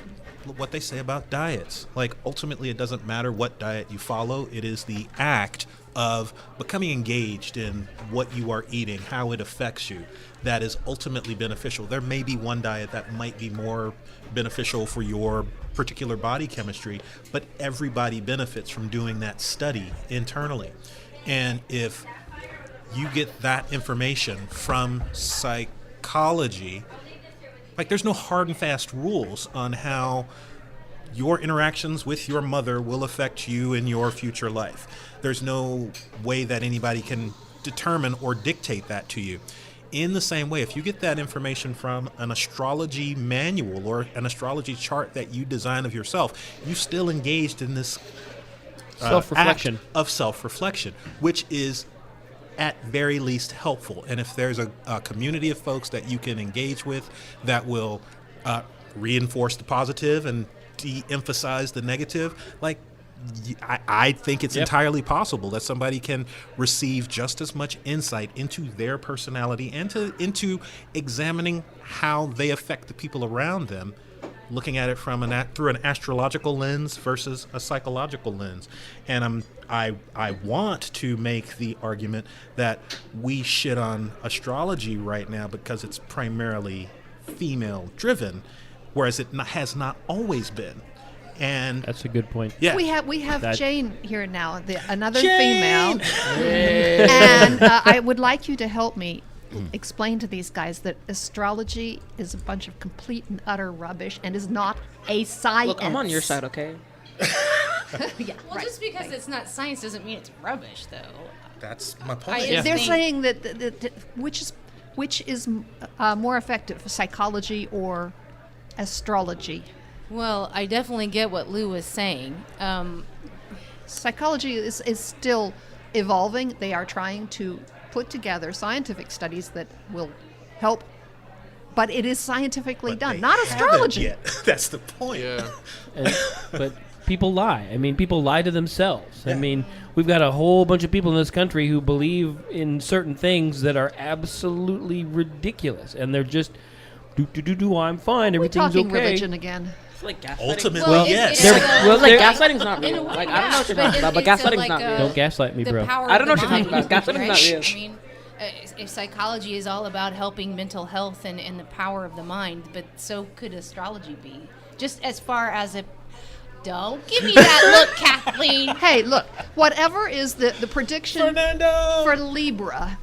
Speaker 4: what they say about diets. Like, ultimately, it doesn't matter what diet you follow. It is the act of becoming engaged in what you are eating, how it affects you, that is ultimately beneficial. There may be one diet that might be more beneficial for your particular body chemistry, but everybody benefits from doing that study internally. And if you get that information from psychology, like, there's no hard and fast rules on how your interactions with your mother will affect you in your future life. There's no way that anybody can determine or dictate that to you. In the same way, if you get that information from an astrology manual or an astrology chart that you design of yourself, you still engaged in this
Speaker 5: Self-reflection.
Speaker 4: act of self-reflection, which is at very least helpful. And if there's a community of folks that you can engage with that will reinforce the positive and de-emphasize the negative, like, I think it's entirely possible that somebody can receive just as much insight into their personality and into examining how they affect the people around them, looking at it from through an astrological lens versus a psychological lens. And I want to make the argument that we shit on astrology right now because it's primarily female driven, whereas it has not always been. And
Speaker 5: That's a good point.
Speaker 4: yeah,
Speaker 3: We have
Speaker 5: That-
Speaker 3: Jane here now, another female, and I would like you to help me explain to these guys that astrology is a bunch of complete and utter rubbish and is not a science.
Speaker 6: Look, I'm on your side, okay?
Speaker 3: Yeah,
Speaker 8: Well, just because it's not science doesn't mean it's rubbish, though.
Speaker 4: that's my point.
Speaker 8: Yeah.
Speaker 3: They're
Speaker 8: think-
Speaker 3: saying that which is more effective, psychology or astrology?
Speaker 8: Well, I definitely get what Lou was saying.
Speaker 3: Psychology is still evolving. They are trying to put together scientific studies that will help, but it is scientifically
Speaker 4: But
Speaker 3: done,
Speaker 4: they
Speaker 3: not
Speaker 4: haven't
Speaker 3: astrology.
Speaker 4: yet. That's the point.
Speaker 7: Yeah.
Speaker 5: But people lie. I mean, people lie to themselves. I mean, we've got a whole bunch of people in this country who believe in certain things that are absolutely ridiculous, and they're just I'm fine.
Speaker 3: We're
Speaker 5: Everything's
Speaker 3: talking
Speaker 5: okay.
Speaker 3: religion again.
Speaker 6: It's like gaslighting.
Speaker 4: Ultimately,
Speaker 8: Well,
Speaker 4: yes.
Speaker 8: it's
Speaker 6: Well, like
Speaker 5: They're-
Speaker 6: gaslighting's not
Speaker 8: In a
Speaker 6: real.
Speaker 8: way,
Speaker 6: Like, I don't know what you're
Speaker 8: yeah,
Speaker 6: talking about, but
Speaker 8: it's
Speaker 6: gaslighting's
Speaker 8: like
Speaker 6: not real.
Speaker 5: Don't gaslight me,
Speaker 8: the
Speaker 5: bro.
Speaker 8: power
Speaker 6: I don't
Speaker 8: of
Speaker 6: know
Speaker 8: the
Speaker 6: what you're talking
Speaker 8: mind,
Speaker 6: about. Gaslighting's not
Speaker 8: right?
Speaker 6: real.
Speaker 8: I mean, if psychology is all about helping mental health and the power of the mind, but so could astrology be. Just as far as a... Don't give me that look, Kathleen.
Speaker 3: Hey, look, whatever is the prediction for Libra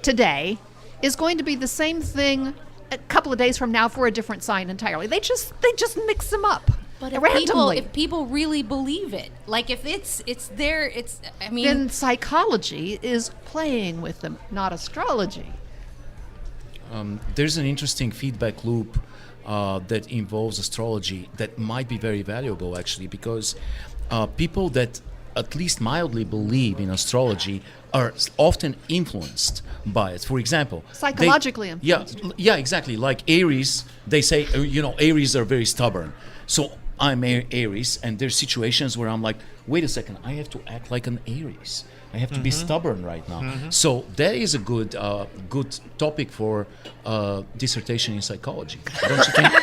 Speaker 3: today is going to be the same thing a couple of days from now for a different sign entirely. They just mix them up
Speaker 8: But if
Speaker 3: randomly.
Speaker 8: people really believe it, like if it's there, it's... I mean...
Speaker 3: Then psychology is playing with them, not astrology.
Speaker 2: There's an interesting feedback loop that involves astrology that might be very valuable, actually, because people that at least mildly believe in astrology are often influenced by it. For example,
Speaker 3: Psychologically influenced.
Speaker 2: Yeah, exactly. Like Aries, they say, Aries are very stubborn. So I'm Aries, and there's situations where I'm like, wait a second, I have to act like an Aries. I have to be stubborn right now. So that is a good topic for dissertation in psychology, don't you think?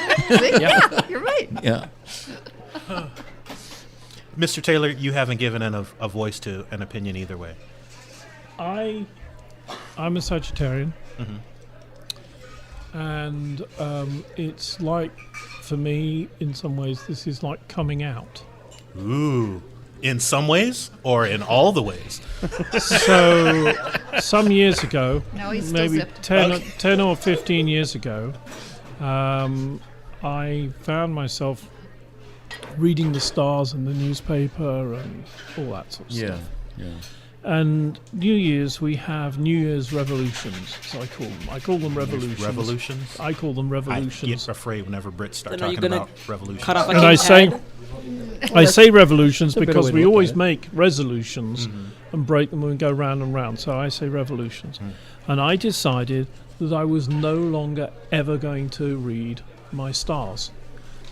Speaker 3: See? Yeah, you're right.
Speaker 2: Yeah.
Speaker 4: Mr. Taylor, you haven't given a voice to an opinion either way.
Speaker 1: I'm a Sagittarian, and it's like, for me, in some ways, this is like coming out.
Speaker 4: Ooh. In some ways, or in all the ways?
Speaker 1: So, some years ago,
Speaker 3: No, he's still
Speaker 1: maybe
Speaker 3: zipped.
Speaker 1: 10 or 15 years ago, I found myself reading the stars in the newspaper and all that sort of
Speaker 2: Yeah.
Speaker 1: stuff.
Speaker 2: Yeah.
Speaker 1: And New Year's, we have New Year's revolutions, so I call them revolutions.
Speaker 4: Revolutions?
Speaker 1: I call them
Speaker 4: I
Speaker 1: revolutions.
Speaker 4: get afraid whenever Brits start
Speaker 6: Then are you
Speaker 4: talking
Speaker 6: gonna
Speaker 4: about revolutions.
Speaker 6: Cut off a
Speaker 1: And I
Speaker 6: king's
Speaker 1: say,
Speaker 6: head?
Speaker 1: I say revolutions
Speaker 5: a better
Speaker 1: because
Speaker 5: way to
Speaker 1: we
Speaker 5: look at
Speaker 1: always
Speaker 5: it.
Speaker 1: make resolutions and break them and go round and round. So I say revolutions. And I decided that I was no longer ever going to read my stars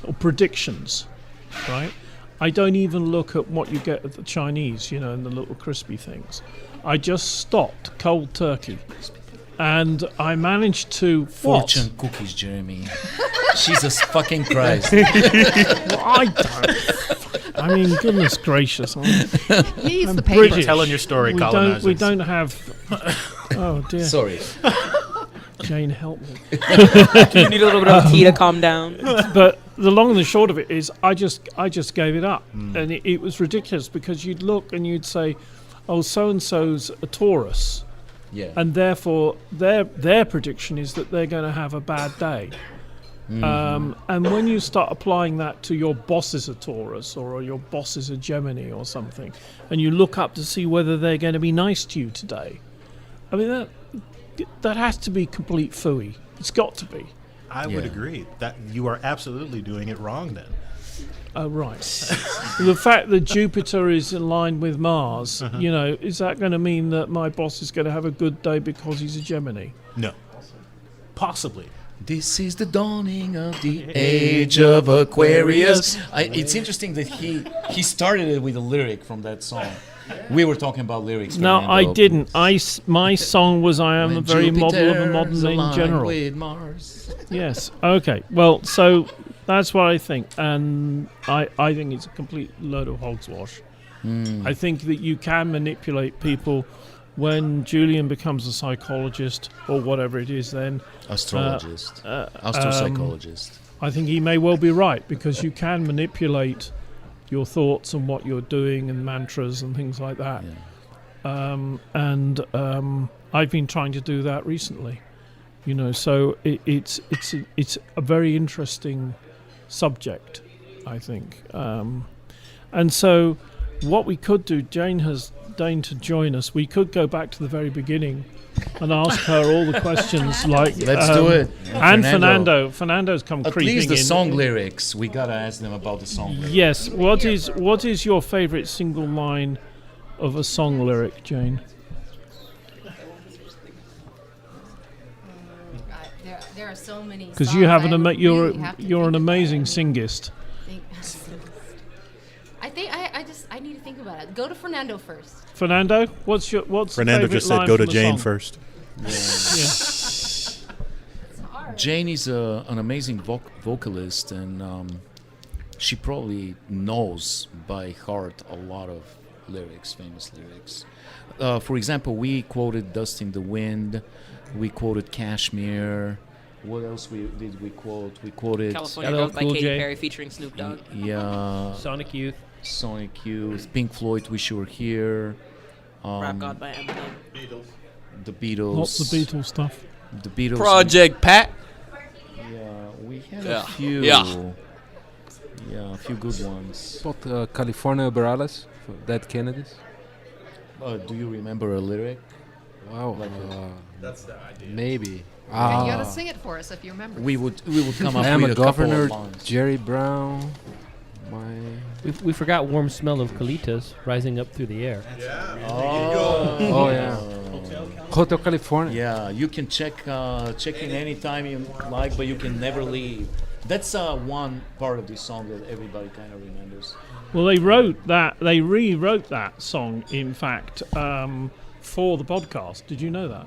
Speaker 1: or predictions, right? I don't even look at what you get at the Chinese, you know, in the little crispy things. I just stopped cold turkey. And I managed to
Speaker 2: Fortune cookies, Jeremy. Jesus fucking Christ.
Speaker 1: Well, I don't. I mean, goodness gracious.
Speaker 3: He's
Speaker 1: I'm
Speaker 3: the paper.
Speaker 1: British.
Speaker 4: Telling your story,
Speaker 1: we
Speaker 4: colonizers.
Speaker 1: don't have. Oh dear.
Speaker 2: Sorry.
Speaker 1: Jane, help me.
Speaker 6: You need a little bit of tea to calm down.
Speaker 1: But the long and the short of it is, I just gave it up, and it was ridiculous because you'd look and you'd say, "Oh, so and so's a Taurus,"
Speaker 2: Yeah.
Speaker 1: and therefore their prediction is that they're going to have a bad day. And when you start applying that to your boss is a Taurus or your boss is a Gemini or something, and you look up to see whether they're going to be nice to you today, I mean that has to be complete phooey. It's got to be.
Speaker 4: I would
Speaker 2: Yeah.
Speaker 4: agree that you are absolutely doing it wrong then.
Speaker 1: Oh, right. The fact that Jupiter is in line with Mars, you know, is that going to mean that my boss is going to have a good day because he's a Gemini?
Speaker 4: No. Possibly.
Speaker 2: This is the dawning of the age of Aquarius. It's interesting that he started it with a lyric from that song. We were talking about lyrics.
Speaker 1: No,
Speaker 2: Fernando.
Speaker 1: I didn't. My song was I am
Speaker 2: When
Speaker 1: a very model of a modern
Speaker 2: Jupiter's
Speaker 1: name
Speaker 2: aligned
Speaker 1: general.
Speaker 2: with Mars.
Speaker 1: Yes. Okay. Well, so that's what I think. And I think it's a complete load of hogswash. I think that you can manipulate people when Julian becomes a psychologist or whatever it is then.
Speaker 2: Astrologist. Astropsychologist.
Speaker 1: I think he may well be right because you can manipulate your thoughts and what you're doing and mantras and things like that. I've been trying to do that recently. You know, so it's a very interesting subject, I think. And so what we could do, Jane has deigned to join us. We could go back to the very beginning and ask her all the questions like
Speaker 2: Let's do it.
Speaker 1: and Fernando's come
Speaker 2: At
Speaker 1: creeping
Speaker 2: least the
Speaker 1: in.
Speaker 2: song lyrics. We gotta ask them about the song lyrics.
Speaker 1: Yes. What is your favorite single line of a song lyric, Jane?
Speaker 8: There are so many.
Speaker 1: Because you have
Speaker 8: you're
Speaker 1: you're an amazing singist.
Speaker 8: I think I need to think about it. Go to Fernando first.
Speaker 1: Fernando, what's
Speaker 4: Fernando
Speaker 1: favorite
Speaker 4: just said
Speaker 1: line
Speaker 4: go
Speaker 1: from
Speaker 4: to
Speaker 1: the
Speaker 4: Jane
Speaker 1: song?
Speaker 4: first.
Speaker 1: Yeah.
Speaker 2: Jane is an amazing vocalist, and she probably knows by heart a lot of lyrics, famous lyrics. For example, we quoted "Dust in the Wind," we quoted "Kashmir." What else did we quote? We quoted
Speaker 6: California
Speaker 5: LL
Speaker 6: Girls by
Speaker 5: Cool
Speaker 6: Katy
Speaker 5: J.
Speaker 6: Perry featuring Snoop Dogg.
Speaker 2: Yeah,
Speaker 5: Sonic Youth.
Speaker 2: Sonic Youth, Pink Floyd, "Wish You Were Here,"
Speaker 6: Rap God by Eminem.
Speaker 2: the Beatles.
Speaker 1: Lots of Beatles stuff.
Speaker 2: The Beatles.
Speaker 7: Project Pat.
Speaker 2: Yeah, we had
Speaker 7: Yeah.
Speaker 2: a few.
Speaker 7: Yeah.
Speaker 2: Yeah, a few good ones.
Speaker 9: What California Barales for Dead Kennedys?
Speaker 2: Do you remember a lyric?
Speaker 9: Wow.
Speaker 2: Like
Speaker 9: Maybe.
Speaker 3: And you gotta sing it for us if you remember.
Speaker 2: We would come up
Speaker 9: I am
Speaker 2: with
Speaker 9: a
Speaker 2: a couple
Speaker 9: governor,
Speaker 2: of lines.
Speaker 9: Jerry Brown. My
Speaker 5: We forgot warm smell of colitas rising up through the air.
Speaker 9: oh yeah, Hotel California.
Speaker 2: Yeah, you can check in anytime you like, but you can never leave. That's one part of this song that everybody kind of remembers.
Speaker 1: Well, they rewrote that song, in fact, for the podcast. Did you know that?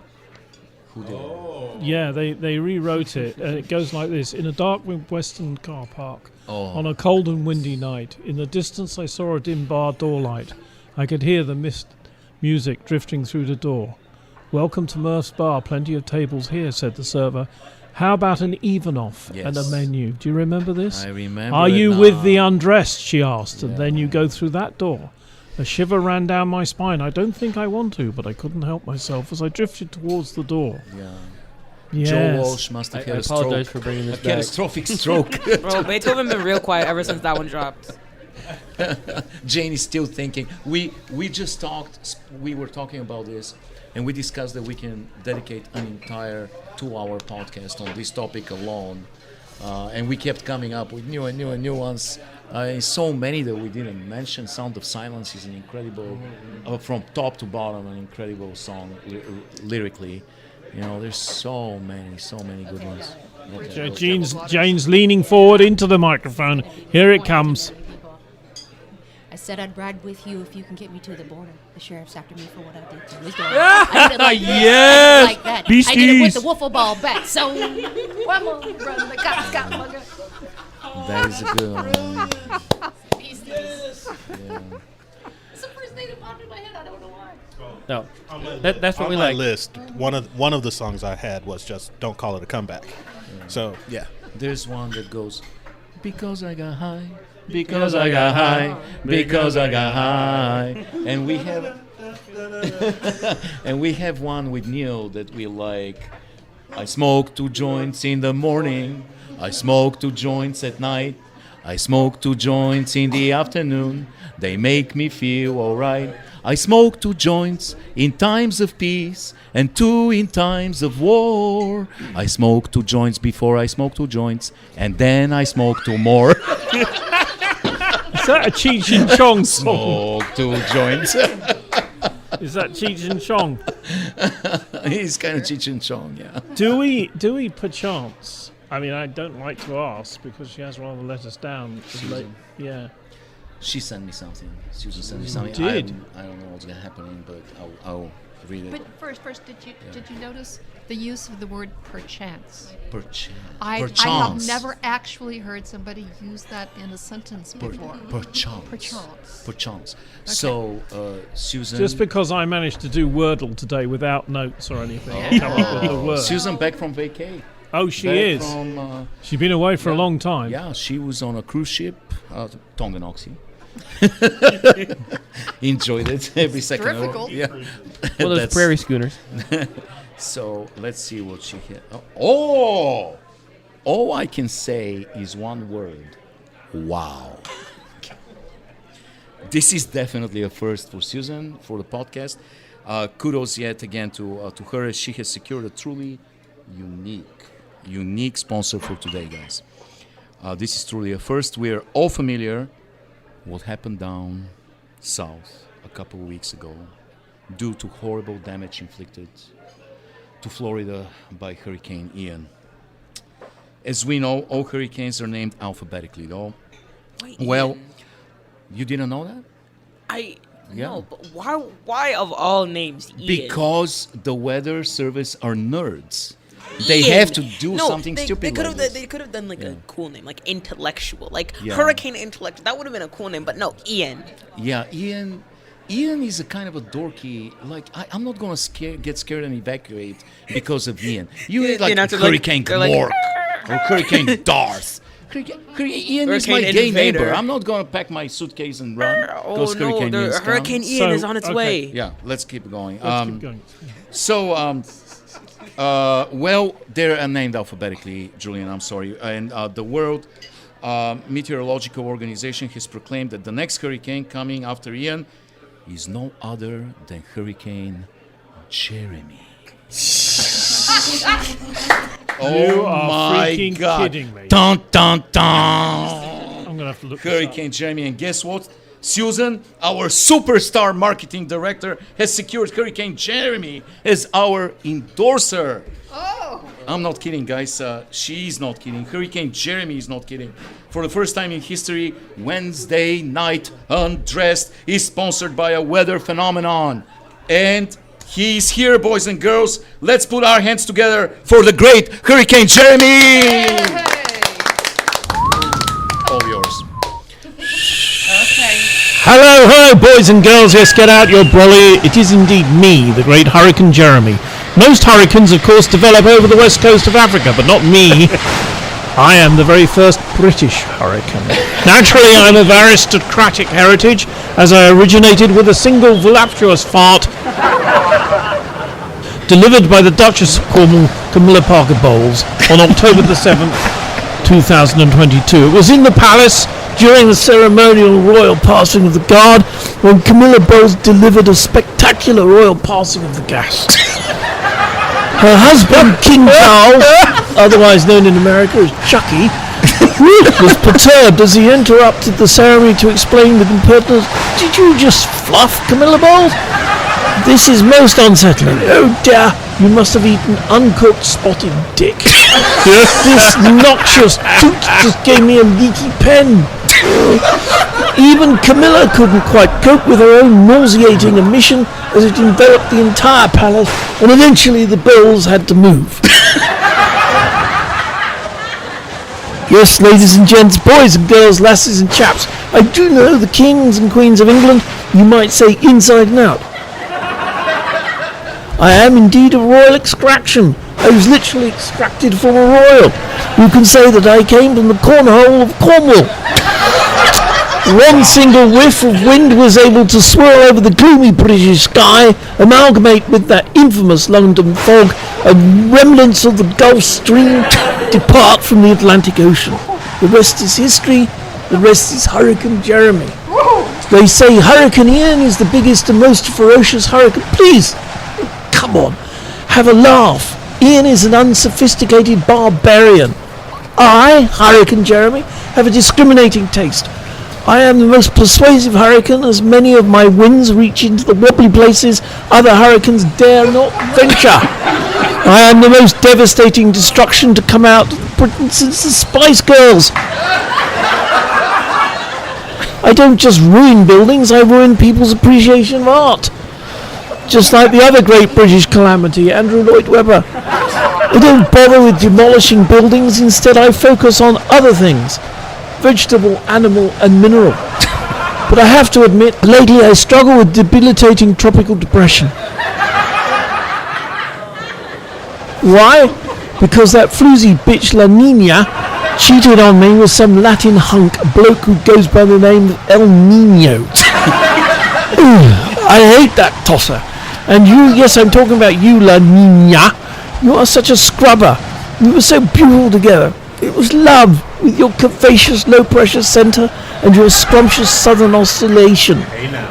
Speaker 2: Who did?
Speaker 1: Yeah, they rewrote it, and it goes like this. In a dark western car park,
Speaker 2: Oh.
Speaker 1: on a cold and windy night, in the distance I saw a dim bar door light. I could hear the mist music drifting through the door. Welcome to Murph's Bar, plenty of tables here, said the server. How about an even-off and a
Speaker 2: Yes.
Speaker 1: menu? Do you remember this?
Speaker 2: I remember.
Speaker 1: Are
Speaker 2: it
Speaker 1: you
Speaker 2: now.
Speaker 1: with the undressed, she asked, and
Speaker 2: Yeah.
Speaker 1: then you go through that door. A shiver ran down my spine. I don't think I want to, but I couldn't help myself as I drifted towards the door.
Speaker 2: Yeah.
Speaker 1: Yes.
Speaker 2: Joe Walsh must
Speaker 5: I
Speaker 2: have had a
Speaker 5: apologize
Speaker 2: stroke.
Speaker 5: for bringing this
Speaker 2: A
Speaker 5: back.
Speaker 2: catastrophic stroke.
Speaker 6: Bro, Beethoven been real quiet ever since that one dropped.
Speaker 2: Jane is still thinking. We just talked. We were talking about this, and we discussed that we can dedicate an entire 2-hour podcast on this topic alone. And we kept coming up with new ones. So many that we didn't mention. Sound of Silence is an incredible, from top to bottom, an incredible song lyrically. You know, there's so many good ones. Okay.
Speaker 1: Jane's leaning forward into the microphone. Here it comes.
Speaker 8: I said I'd ride with you if you can get me to the border. The sheriff's after me for what I did to his daughter. I did it like
Speaker 1: Yes!
Speaker 8: like that. I did it
Speaker 1: Beasties!
Speaker 8: with the wiffle ball bat. So, I'm gonna run the cops got my gun.
Speaker 2: That is a good one.
Speaker 8: Beasties.
Speaker 2: Yeah.
Speaker 8: It's the first thing that popped in my head. I don't know why.
Speaker 5: No, that's what
Speaker 4: On
Speaker 5: we
Speaker 4: my
Speaker 5: like.
Speaker 4: list, one of the songs I had was just "Don't Call It a Comeback." So yeah,
Speaker 2: There's one that goes, because I got high, because I got high, because I got high, and we have one with Neil that we like. I smoke 2 joints in the morning, I smoke 2 joints at night, I smoke 2 joints in the afternoon. They make me feel alright. I smoke 2 joints in times of peace and 2 in times of war. I smoke 2 joints before I smoke 2 joints, and then I smoke 2 more.
Speaker 1: Is that a Cheech and Chong song?
Speaker 2: Smoke 2 joints.
Speaker 1: Is that Cheech and Chong?
Speaker 2: He's kind of Cheech and Chong, yeah.
Speaker 1: Do we perchance? I mean, I don't like to ask because she has rather let us down. Yeah.
Speaker 2: She sent me something. Susan sent me something.
Speaker 1: did?
Speaker 2: I don't know what's gonna happen, but I'll read it.
Speaker 3: But first, did you notice the use of the word perchance?
Speaker 2: Perchance.
Speaker 3: I have
Speaker 2: Perchance.
Speaker 3: never actually heard somebody use that in a sentence before.
Speaker 2: Perchance.
Speaker 3: Perchance.
Speaker 2: Perchance. So, Susan.
Speaker 1: Just because I managed to do Wordle today without notes or anything, I come up with the word.
Speaker 2: Susan back from vacay.
Speaker 1: Oh, she
Speaker 2: Back
Speaker 1: is.
Speaker 2: From,
Speaker 1: She's been away for a long time.
Speaker 2: yeah, she was on a cruise ship, Tonganoxie. Enjoyed it every second. of it.
Speaker 3: difficult.
Speaker 2: Yeah.
Speaker 5: Well, those
Speaker 2: That's-
Speaker 5: prairie schooners.
Speaker 2: So let's see what she hit. Oh! All I can say is one word. Wow. This is definitely a first for Susan for the podcast. Kudos yet again to her as she has secured a truly unique sponsor for today, guys. This is truly a first. We are all familiar what happened down south a couple of weeks ago due to horrible damage inflicted to Florida by Hurricane Ian. As we know, all hurricanes are named alphabetically, though.
Speaker 6: Wait,
Speaker 2: Well,
Speaker 6: Ian,
Speaker 2: you didn't know that? Yeah.
Speaker 6: no, but why of all names Ian?
Speaker 2: Because the weather service are nerds. They
Speaker 6: Ian.
Speaker 2: have to do
Speaker 6: No,
Speaker 2: something
Speaker 6: they
Speaker 2: stupid
Speaker 6: could
Speaker 2: like
Speaker 6: have
Speaker 2: this.
Speaker 6: they could have done like
Speaker 2: Yeah.
Speaker 6: a cool name, like intellectual, like
Speaker 2: Yeah.
Speaker 6: Hurricane Intellectual. That would have been a cool name, but no, Ian.
Speaker 2: Yeah, Ian is a kind of a dorky. Like I'm not gonna get scared and evacuate because of Ian. You need like
Speaker 6: not to, like-
Speaker 2: Hurricane
Speaker 6: they're like,
Speaker 2: Gmork or Hurricane Darth. Ian is my
Speaker 6: Hurricane
Speaker 2: gay
Speaker 6: Invader.
Speaker 2: neighbor. I'm not gonna pack my suitcase and run.
Speaker 6: Oh
Speaker 2: because
Speaker 6: no,
Speaker 2: Hurricane Ian's come.
Speaker 6: Hurricane Ian
Speaker 1: So,
Speaker 6: is on its
Speaker 1: okay.
Speaker 6: way.
Speaker 2: Yeah, let's keep going.
Speaker 1: Let's keep going.
Speaker 2: So, well, they're named alphabetically, Julian, I'm sorry. And the World Meteorological Organization has proclaimed that the next hurricane coming after Ian is no other than Hurricane Jeremy.
Speaker 1: You are
Speaker 2: my
Speaker 1: freaking
Speaker 2: God.
Speaker 1: kidding me.
Speaker 2: Dun, dun, dun.
Speaker 1: I'm going to have to look this up.
Speaker 2: Hurricane Jeremy. And guess what? Susan, our superstar marketing director, has secured Hurricane Jeremy as our endorser.
Speaker 3: Oh,
Speaker 2: I'm not kidding, guys. She's not kidding. Hurricane Jeremy is not kidding. For the first time in history, Wednesday Night Undressed is sponsored by a weather phenomenon. And he's here, boys and girls. Let's put our hands together for the great Hurricane Jeremy! All yours.
Speaker 8: Okay.
Speaker 1: Hello, boys and girls. Yes, get out your brolly. It is indeed me, the great Hurricane Jeremy. Most hurricanes, of course, develop over the west coast of Africa, but not me. I am the very first British hurricane. Naturally, I'm of aristocratic heritage, as I originated with a single voluptuous fart delivered by the Duchess of Cornwall, Camilla Parker Bowles, on October the 7th, 2022. It was in the palace during the ceremonial royal passing of the guard when Camilla Bowles delivered a spectacular royal passing of the gas. Her husband, King Charles, otherwise known in America as Chucky, was perturbed as he interrupted the ceremony to explain with impertinence, "Did you just fluff, Camilla Bowles? This is most unsettling. Oh dear, you must have eaten uncooked spotted dick. This noxious toot just gave me a leaky pen." Even Camilla couldn't quite cope with her own nauseating emission as it enveloped the entire palace, and eventually the Bowles had to move. Yes, ladies and gents, boys and girls, lasses and chaps, I do know the kings and queens of England, you might say inside and out. I am indeed of royal extraction. I was literally extracted from a royal. You can say that I came from the cornhole of Cornwall. One single whiff of wind was able to swirl over the gloomy British sky, amalgamate with that infamous London fog, and remnants of the Gulf Stream depart from the Atlantic Ocean. The rest is history. The rest is Hurricane Jeremy. They say Hurricane Ian is the biggest and most ferocious hurricane. Please, come on, have a laugh. Ian is an unsophisticated barbarian. I, Hurricane Jeremy, have a discriminating taste. I am the most persuasive hurricane, as many of my winds reach into the wobbly places other hurricanes dare not venture. I am the most devastating destruction to come out of Britain since the Spice Girls. I don't just ruin buildings, I ruin people's appreciation of art. Just like the other great British calamity, Andrew Lloyd Webber. I don't bother with demolishing buildings, instead I focus on other things. Vegetable, animal and mineral. But I have to admit, lately I struggle with debilitating tropical depression. Why? Because that floozy bitch La Nina cheated on me with some Latin hunk, a bloke who goes by the name of El Nino. I hate that tosser. And you, yes, I'm talking about you, La Nina. You are such a scrubber. We were so beautiful together. It was love, with your curvaceous low-pressure centre and your scrumptious southern oscillation.
Speaker 4: Hey now.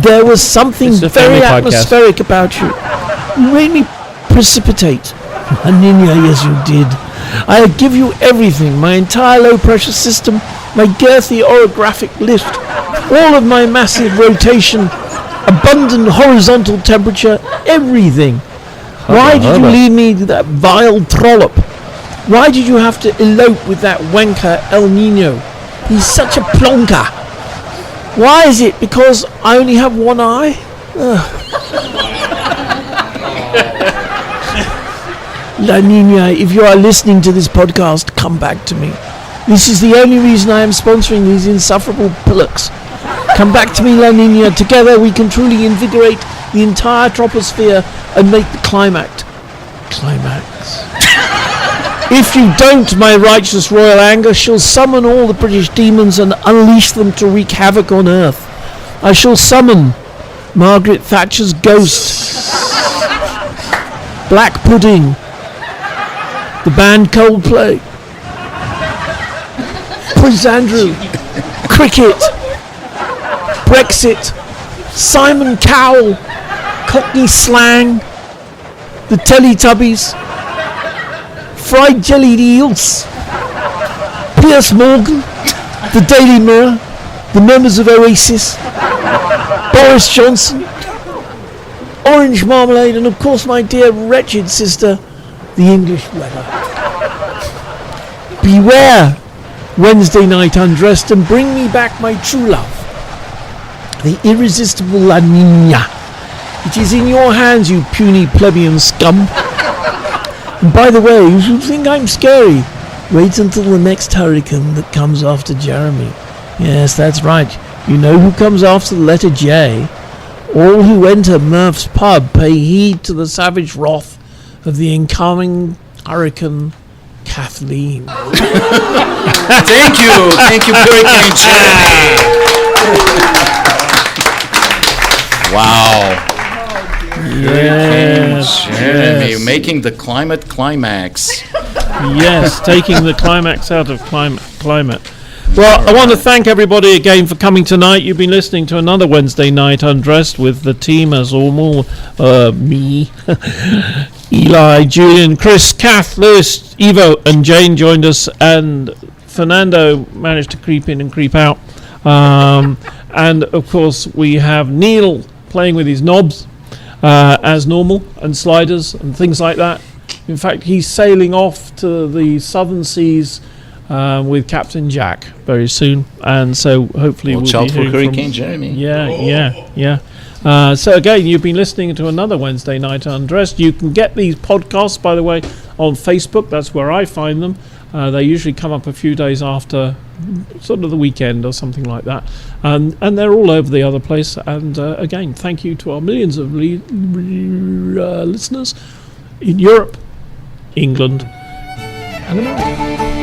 Speaker 1: There was something
Speaker 5: This is a
Speaker 1: very
Speaker 5: family podcast.
Speaker 1: atmospheric about you. You made me precipitate. Aninia, yes you did. I give you everything, my entire low-pressure system, my girthy orographic lift, all of my massive rotation, abundant horizontal temperature, everything. Why did you leave me to that vile trollop? Why did you have to elope with that wanker El Nino? He's such a plonker. Why is it because I only have one eye? La Nina, if you are listening to this podcast, come back to me. This is the only reason I am sponsoring these insufferable bullocks. Come back to me, La Nina. Together we can truly invigorate the entire troposphere and make the climax. If you don't, my righteous royal anger shall summon all the British demons and unleash them to wreak havoc on Earth. I shall summon Margaret Thatcher's ghost, Black Pudding, the band Coldplay, Prince Andrew, cricket, Brexit, Simon Cowell, Cockney slang, the Teletubbies, fried jellied eels, Piers Morgan, the Daily Mirror, the members of Oasis, Boris Johnson, Orange Marmalade, and of course my dear wretched sister, the English weather. Beware, Wednesday night undressed, and bring me back my true love, the irresistible La Nina. It is in your hands, you puny plebeian scum. And by the way, you think I'm scary? Wait until the next hurricane that comes after Jeremy. Yes, that's right. You know who comes after the letter J? All who enter Murph's pub pay heed to the savage wrath of the incoming hurricane, Kathleen.
Speaker 2: Thank you, Hurricane Jeremy. Wow.
Speaker 1: Yes,
Speaker 2: Jeremy,
Speaker 1: yes.
Speaker 2: making the climate climax.
Speaker 1: Yes, taking the climax out of climate. Well, I want to thank everybody again for coming tonight. You've been listening to another Wednesday Night Undressed with the team as normal. Me, Eli, Julian, Chris, Kath, Lewis, Evo, and Jane joined us, and Fernando managed to creep in and creep out. And of course, we have Neil playing with his knobs as normal, and sliders and things like that. In fact, he's sailing off to the southern seas with Captain Jack very soon, and so hopefully
Speaker 2: Watch
Speaker 1: we'll
Speaker 2: out
Speaker 1: be
Speaker 2: for
Speaker 1: hearing
Speaker 2: Hurricane
Speaker 1: from
Speaker 2: Jeremy.
Speaker 1: Yeah. So again, you've been listening to another Wednesday Night Undressed. You can get these podcasts, by the way, on Facebook. That's where I find them. They usually come up a few days after sort of the weekend or something like that, and they're all over the other place. And again, thank you to our millions of listeners in Europe, England, and America.